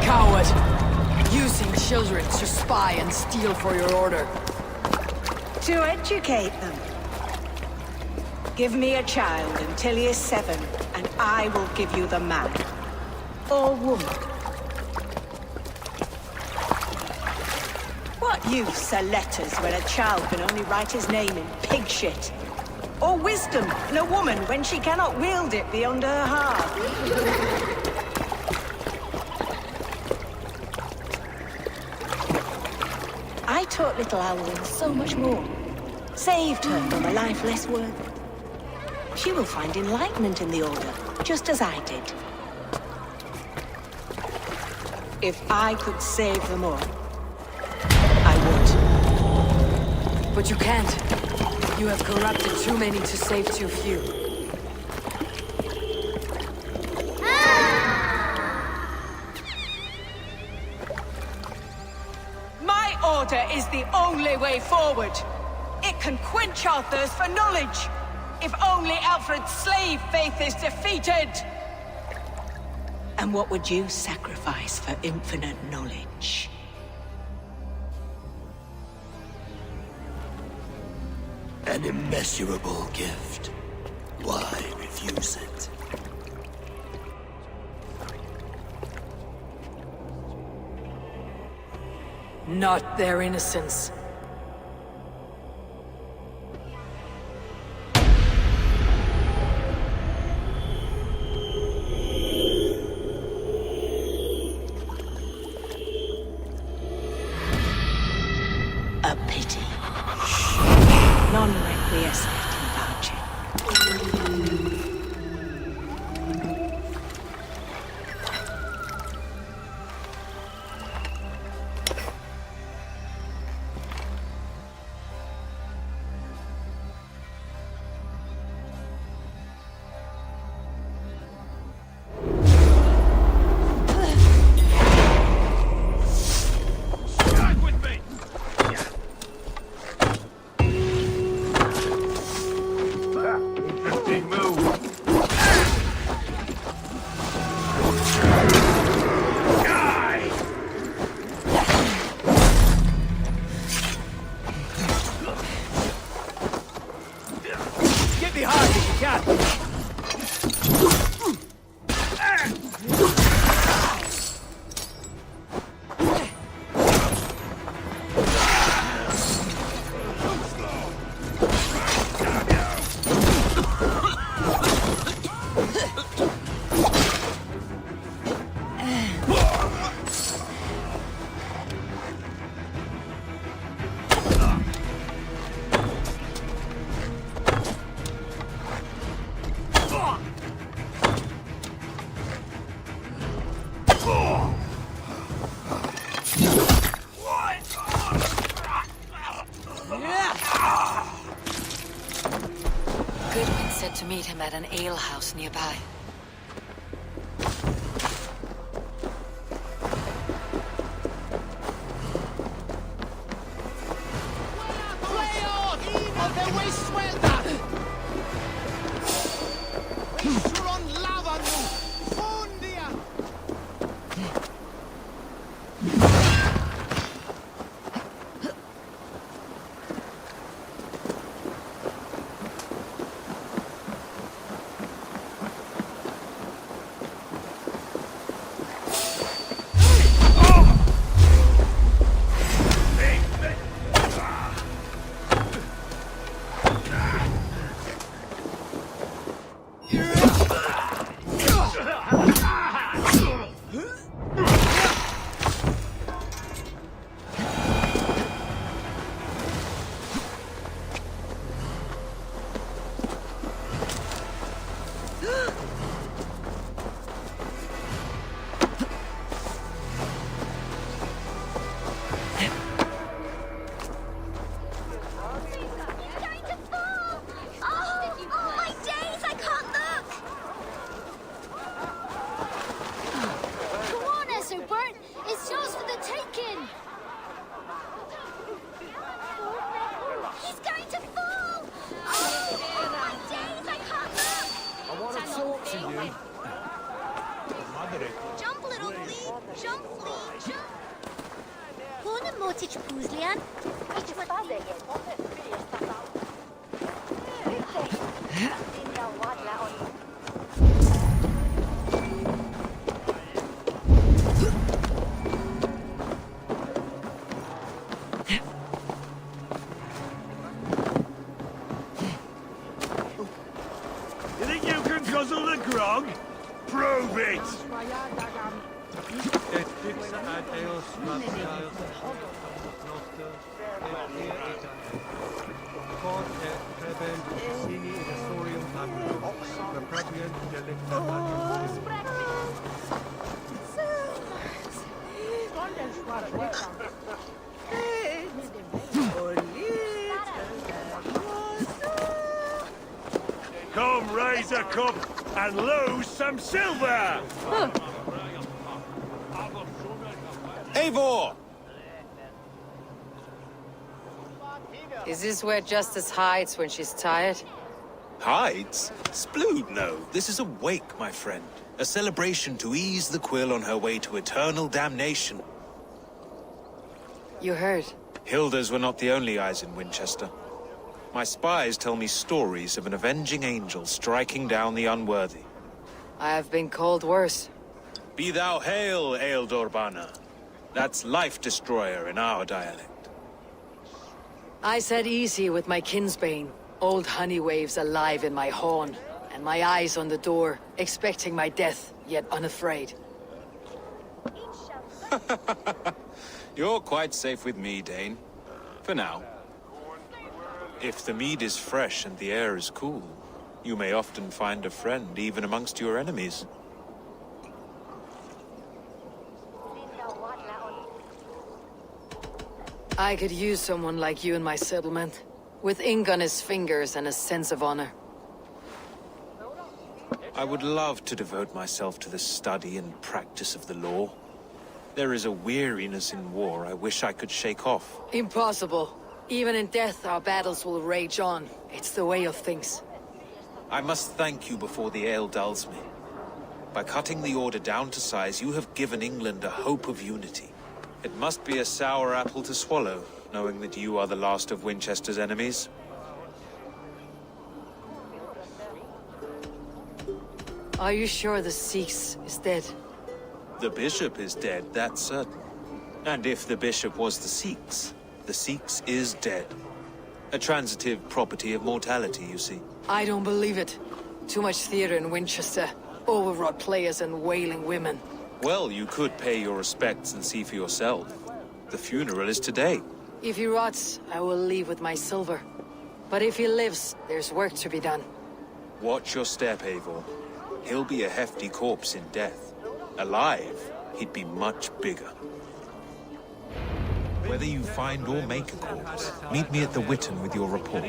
Coward! Using children to spy and steal for your order. To educate them. Give me a child until he is 7, and I will give you the man. Or woman. What use are letters when a child can only write his name in pig shit? Or wisdom in a woman when she cannot wield it beyond her heart? I taught little Alwyn so much more. Saved her from a life less worth. She will find enlightenment in the Order, just as I did. If I could save them all, I would. But you can't. You have corrupted too many to save too few. My Order is the only way forward. It can quench our thirst for knowledge. If only Alfred's slave faith is defeated! And what would you sacrifice for infinite knowledge? An immeasurable gift. Why refuse it? Not their innocence. A pity. Non requiescat in pace. Goodwin said to meet him at an alehouse nearby. Come, raise a cup and lose some silver! Eivor! Is this where Justice hides when she's tired? Hides? Splood, no. This is a wake, my friend. A celebration to ease the quill on her way to eternal damnation. You heard. Hilda's were not the only eyes in Winchester. My spies tell me stories of an avenging angel striking down the unworthy. I have been called worse. Be thou hail, Ealdorbanna. That's Life Destroyer in our dialect. I said easy with my kinsbane. Old honey waves alive in my horn, and my eyes on the door, expecting my death, yet unafraid. You're quite safe with me, Dane. For now. If the mead is fresh and the air is cool, you may often find a friend even amongst your enemies. I could use someone like you in my settlement, with ink on his fingers and a sense of honor. I would love to devote myself to the study and practice of the law. There is a weariness in war I wish I could shake off. Impossible. Even in death, our battles will rage on. It's the way of things. I must thank you before the ale dulls me. By cutting the order down to size, you have given England a hope of unity. It must be a sour apple to swallow, knowing that you are the last of Winchester's enemies. Are you sure the Sikhs is dead? The bishop is dead, that's certain. And if the bishop was the Sikhs is dead. A transitive property of mortality, you see. I don't believe it. Too much theater in Winchester. Overwrought players and wailing women. Well, you could pay your respects and see for yourself. The funeral is today. If he rots, I will leave with my silver. But if he lives, there's work to be done. Watch your step, Eivor. He'll be a hefty corpse in death. Alive, he'd be much bigger. Whether you find or make a corpse, meet me at the Witten with your report.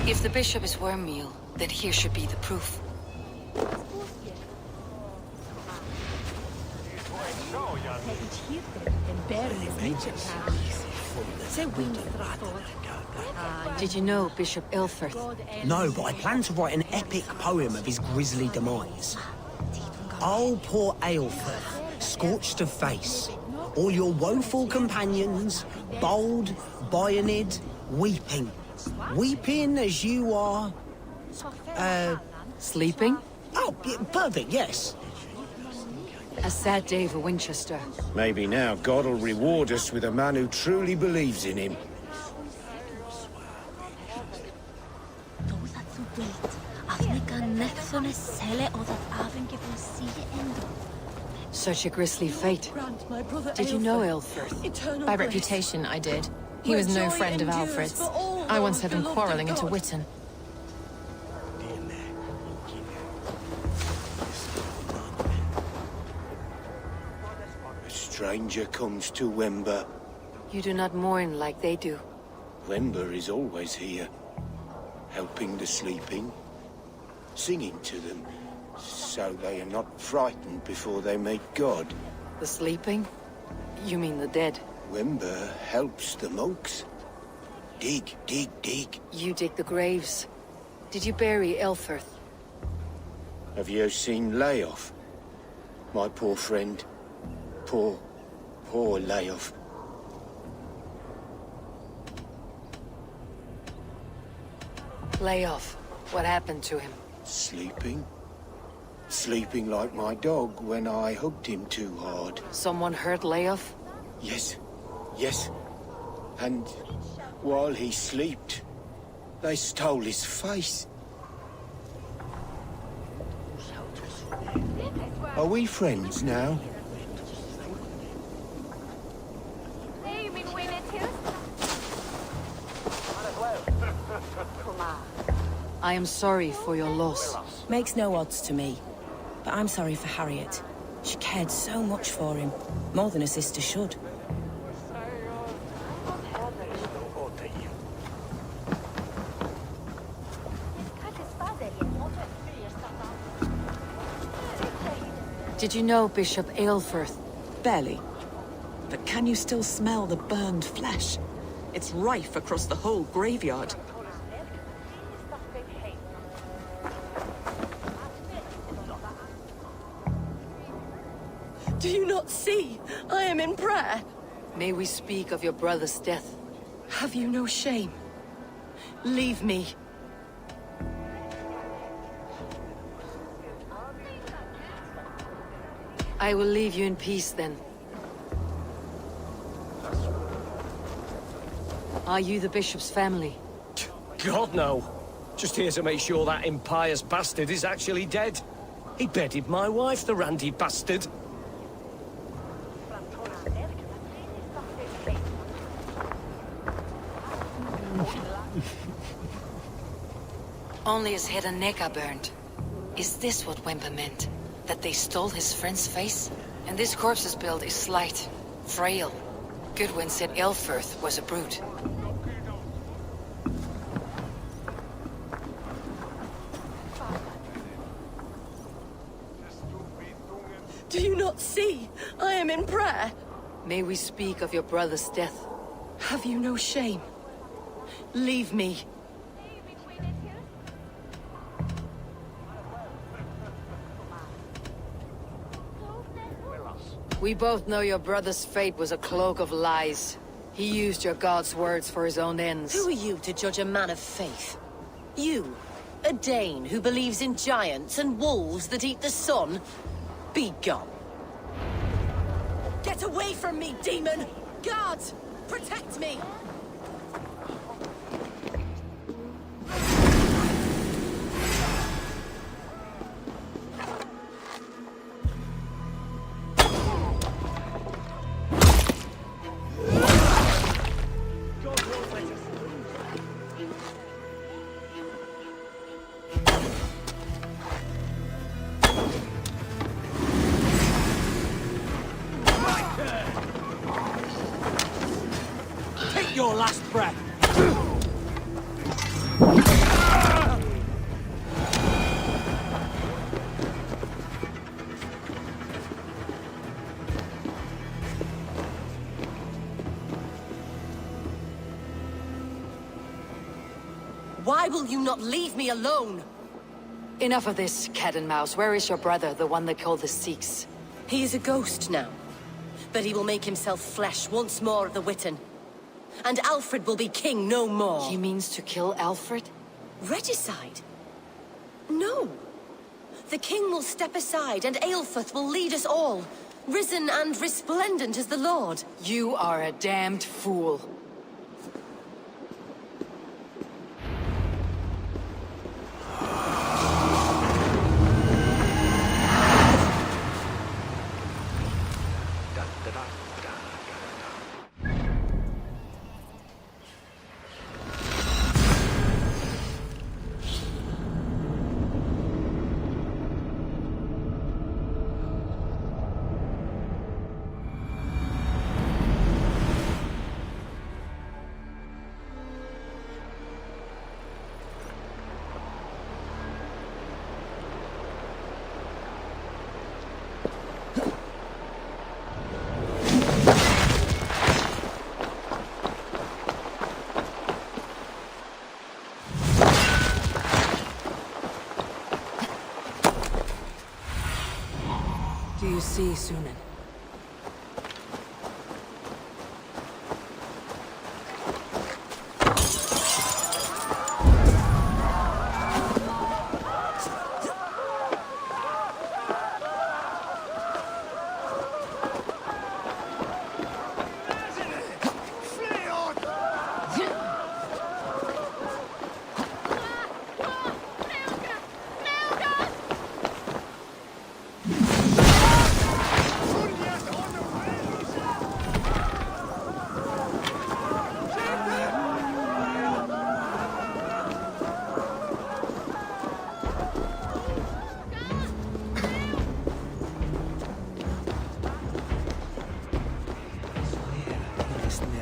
If the bishop is wormmeal, then here should be the proof. Did you know Bishop Aelfirth? No, but I plan to write an epic poem of his grisly demise. Oh, poor Aelfirth, scorched of face. All your woeful companions, bold, Bionid, weeping. Weeping as you are... Sleeping? Oh, yeah, perfect, yes. A sad day for Winchester. Maybe now God will reward us with a man who truly believes in him. Such a grisly fate. Did you know Aelfirth? By reputation, I did. He was no friend of Alfred's. I once had him quarreling into Witten. A stranger comes to Wember. You do not mourn like they do. Wember is always here, helping the sleeping, singing to them, so they are not frightened before they meet God. The sleeping? You mean the dead? Wember helps the monks. Dig, dig, dig. You dig the graves. Did you bury Aelfirth? Have you seen Leof? My poor friend. Poor Leof. Leof. What happened to him? Sleeping. Sleeping like my dog when I hugged him too hard. Someone hurt Leof? Yes. Yes. And while he slept, they stole his face. Are we friends now? I am sorry for your loss. Makes no odds to me. But I'm sorry for Harriet. She cared so much for him. More than a sister should. Did you know Bishop Aelfirth? Barely. But can you still smell the burned flesh? It's rife across the whole graveyard. Do you not see? I am in prayer. May we speak of your brother's death? Have you no shame? Leave me. I will leave you in peace, then. Are you the bishop's family? God, no. Just here to make sure that impious bastard is actually dead. He bedded my wife, the randy bastard. Only his head and neck are burned. Is this what Wemper meant? That they stole his friend's face? And this corpse's build is slight, frail. Goodwin said Aelfirth was a brute. Do you not see? I am in prayer. May we speak of your brother's death? Have you no shame? Leave me. We both know your brother's fate was a cloak of lies. He used your god's words for his own ends. Who are you to judge a man of faith? You, a Dane who believes in giants and wolves that eat the sun? Be gone. Get away from me, demon! Guards! Protect me! Your last breath. Why will you not leave me alone? Enough of this, cat and mouse. Where is your brother, the one they call the Seeks? He is a ghost now, but he will make himself flesh once more of the Witten. And Alfred will be king no more. He means to kill Alfred? Regicide? No. The king will step aside and Aelfirth will lead us all, risen and resplendent as the Lord. You are a damned fool. Do you see, Sunan?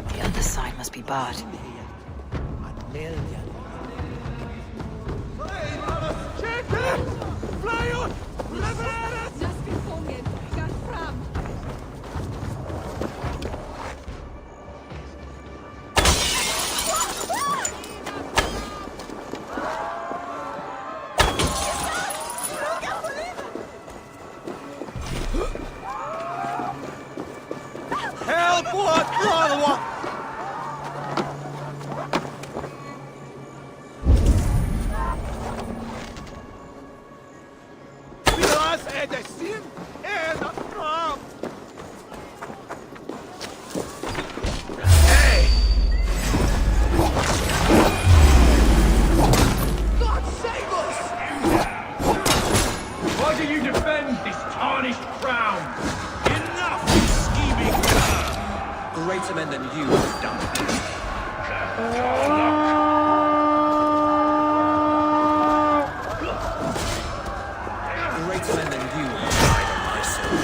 The other side must be barred. Help! What? Greater men than you died on my soul.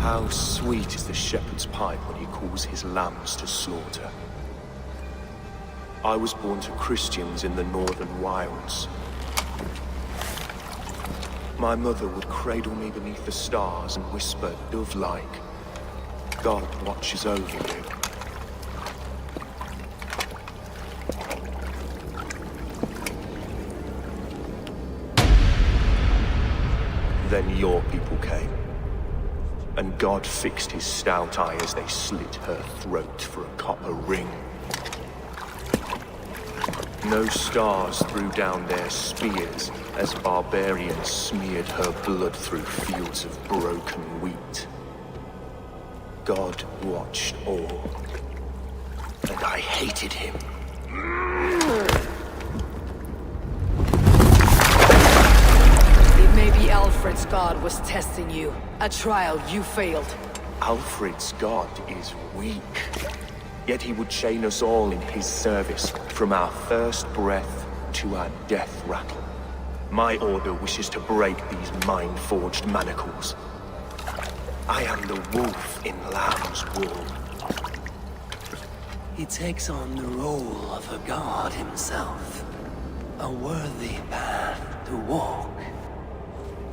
How sweet is the shepherd's pipe when he calls his lambs to slaughter. I was born to Christians in the northern wilds. My mother would cradle me beneath the stars and whisper, dove-like, God watches over you. Then your people came. And God fixed his stout eye as they slit her throat for a copper ring. No stars threw down their spears as barbarians smeared her blood through fields of broken wheat. God watched all, and I hated him. Maybe Alfred's god was testing you. A trial you failed. Alfred's god is weak. Yet he would chain us all in his service, from our first breath to our death rattle. My order wishes to break these mind-forged manacles. I am the wolf in lamb's wool. He takes on the role of a god himself. A worthy path to walk.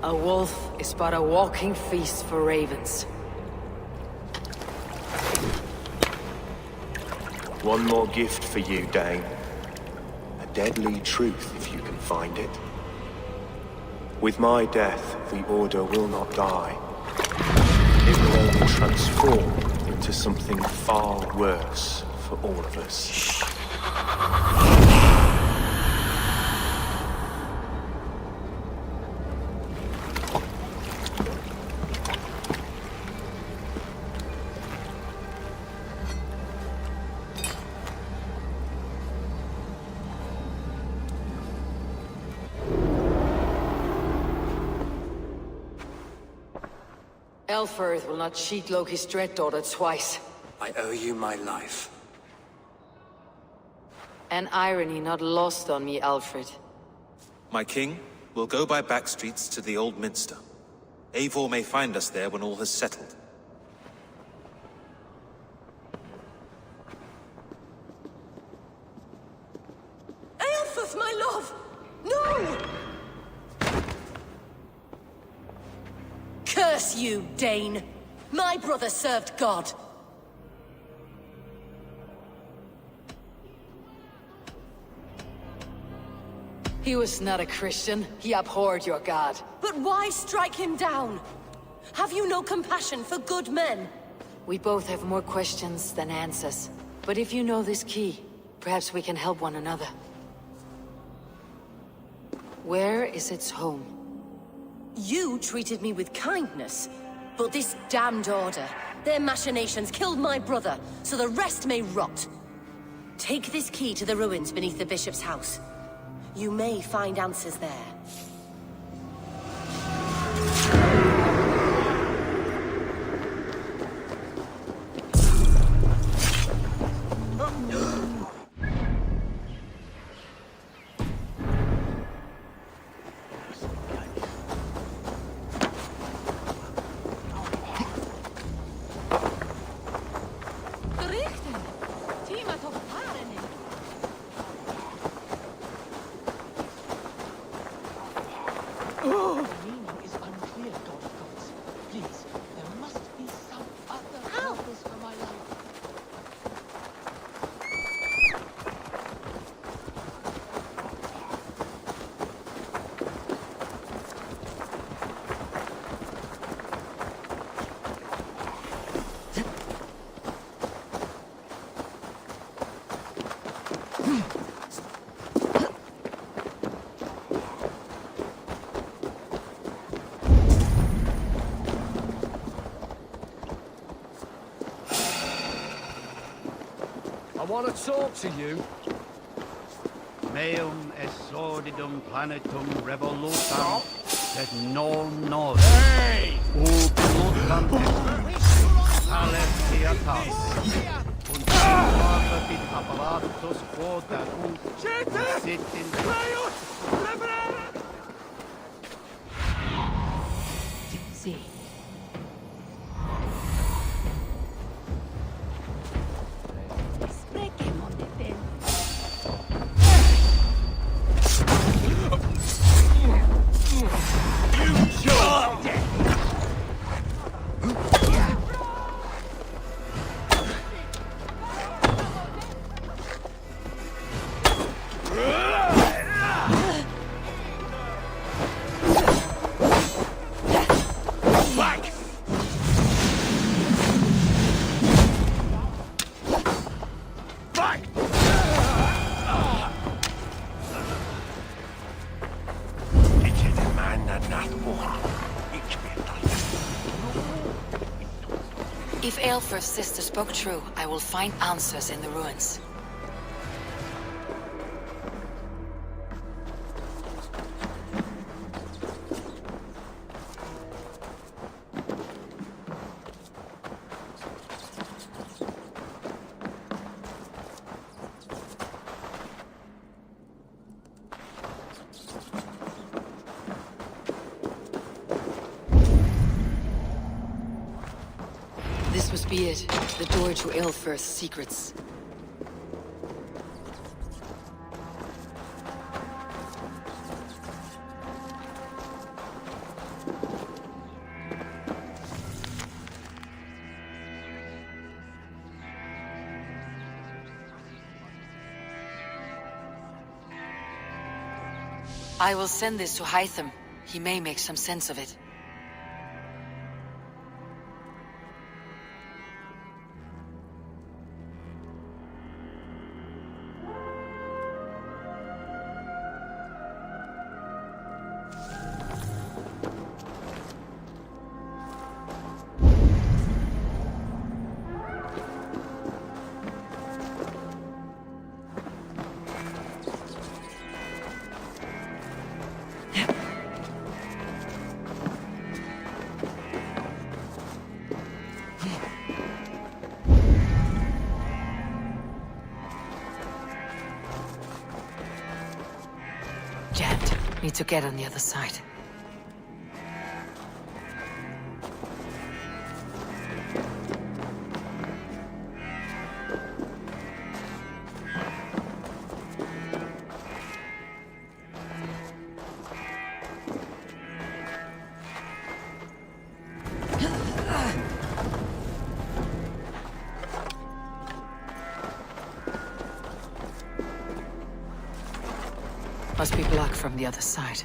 A wolf is but a walking feast for ravens. One more gift for you, Dane. A deadly truth, if you can find it. With my death, the Order will not die. It will only transform into something far worse for all of us. Elfirth will not cheat Loki's dread-daughter twice. I owe you my life. An irony not lost on me, Alfred. My king, we'll go by back streets to the Old Minster. Eivor may find us there when all has settled. Aelfirth, my love! No! Curse you, Dane! My brother served God. He was not a Christian. He abhorred your god. But why strike him down? Have you no compassion for good men? We both have more questions than answers. But if you know this key, perhaps we can help one another. Where is its home? You treated me with kindness, but this damned Order, their machinations killed my brother, so the rest may rot. Take this key to the ruins beneath the Bishop's house. You may find answers there. I want to talk to you. Meum exordidum planetum revolutam, sed non nos. Hey! Ubilutam Alessiatas. Und vid apparatus quota sit in See. If Aelfr's sister spoke true, I will find answers in the ruins. This must be it. The door to Aelfr's secrets. I will send this to Hytham. He may make some sense of it. Need to get on the other side. Must be blocked from the other side.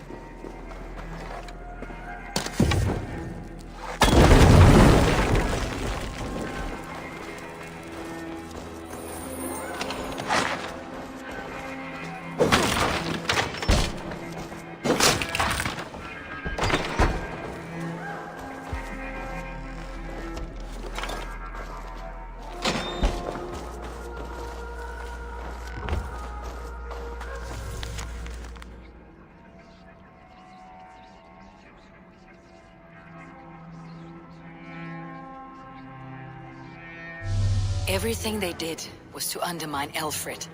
Everything they did was to undermine Aelfred.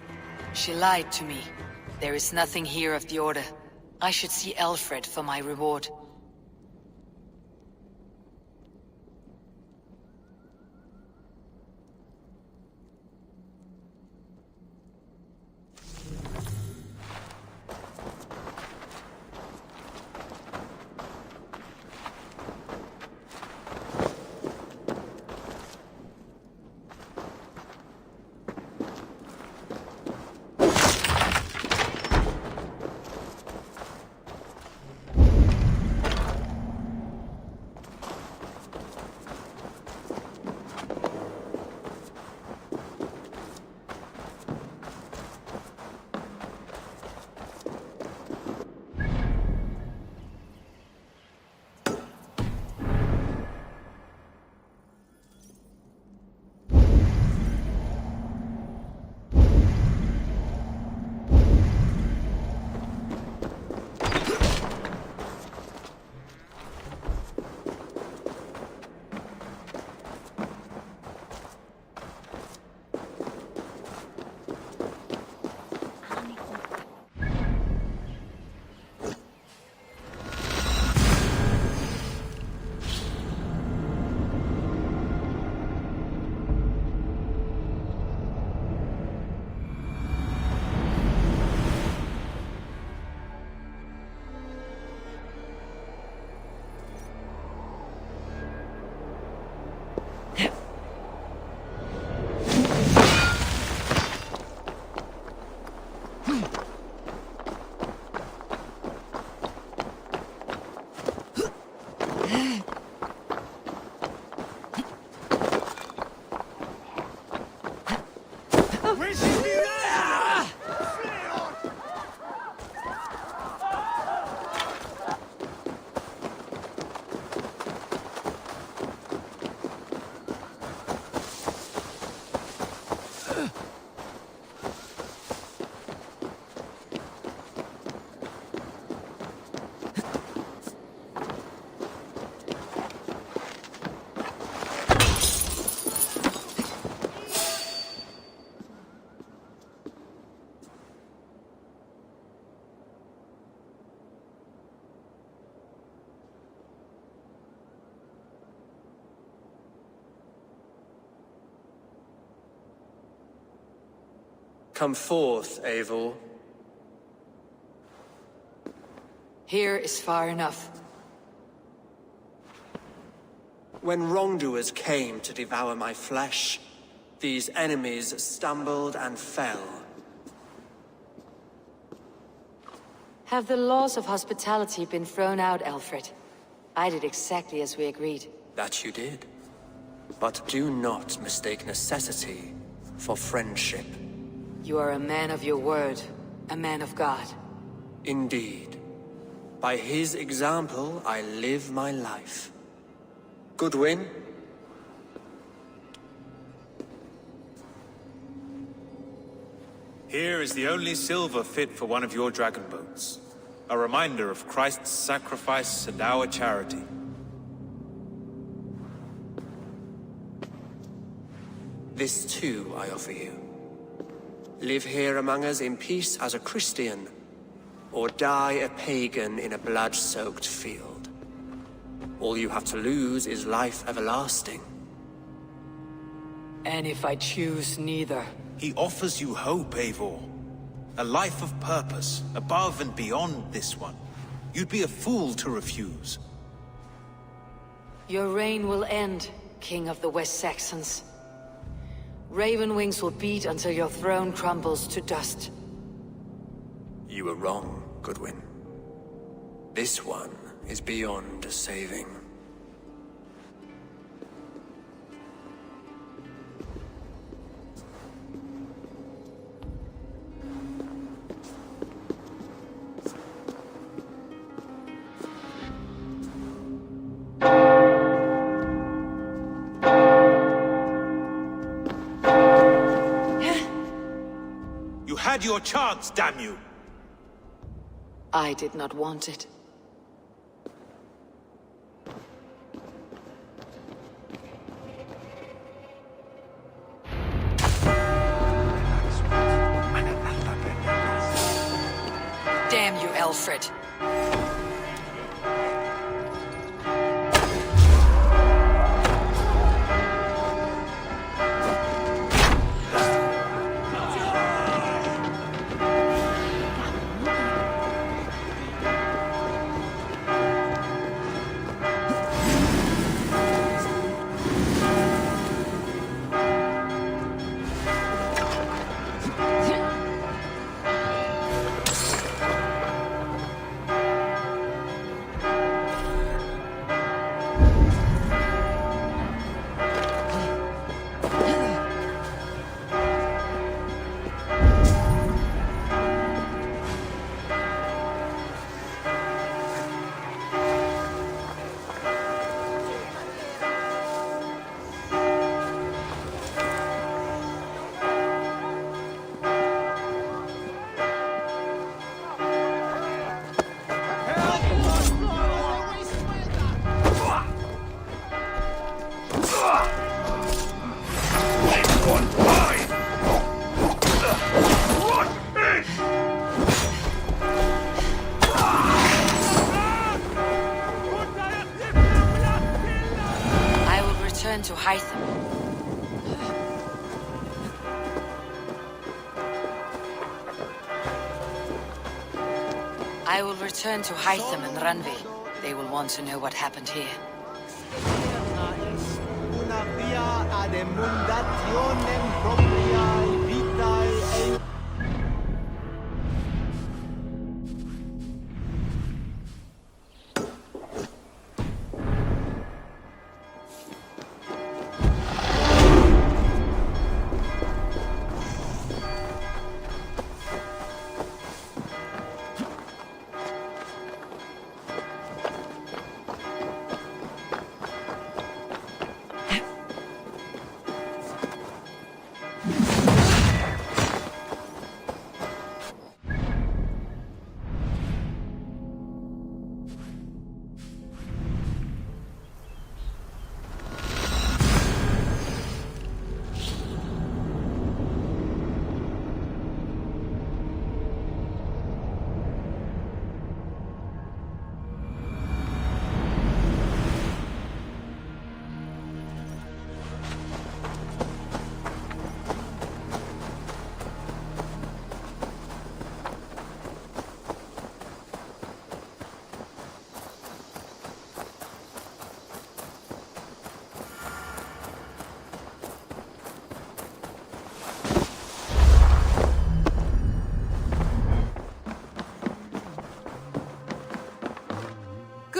She lied to me. There is nothing here of the Order. I should see Aelfred for my reward. Come forth, Eivor. Here is far enough. When wrongdoers came to devour my flesh, these enemies stumbled and fell. Have the laws of hospitality been thrown out, Alfred? I did exactly as we agreed. That you did. But do not mistake necessity for friendship. You are a man of your word, a man of God. Indeed. By his example, I live my life. Goodwin? Here is the only silver fit for one of your dragon boats. A reminder of Christ's sacrifice and our charity. This too I offer you. Live here among us in peace as a Christian, or die a pagan in a blood-soaked field. All you have to lose is life everlasting. And if I choose neither? He offers you hope, Eivor. A life of purpose, above and beyond this one. You'd be a fool to refuse. Your reign will end, King of the West Saxons. Raven wings will beat until your throne crumbles to dust. You were wrong, Goodwin. This one is beyond saving. Had your chance, damn you! I did not want it. Damn you, Alfred. To Hytham. I will return to Hytham and Randvi. They will want to know what happened here.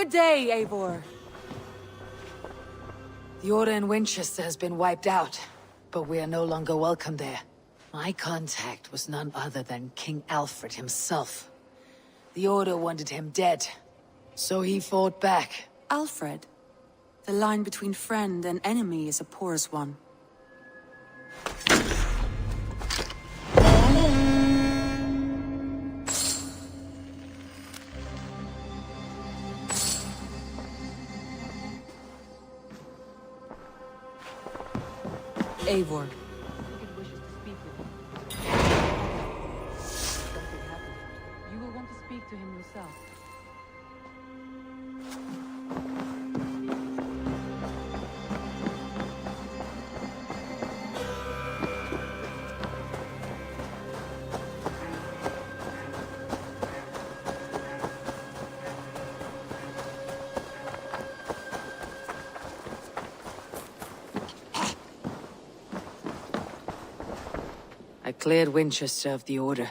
Good day, Eivor. The Order in Winchester has been wiped out, but we are no longer welcome there. My contact was none other than King Alfred himself. The Order wanted him dead, so he fought back. Alfred? The line between friend and enemy is a porous one. Eivor. You will want to speak to him yourself. I cleared Winchester of the Order.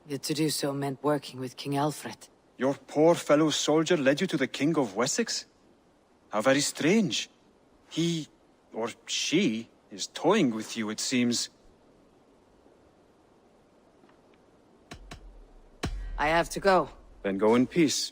Yet to do so meant working with King Alfred. Your poor fellow soldier led you to the King of Wessex? How very strange. He, or she, is toying with you, it seems. I have to go. Then go in peace.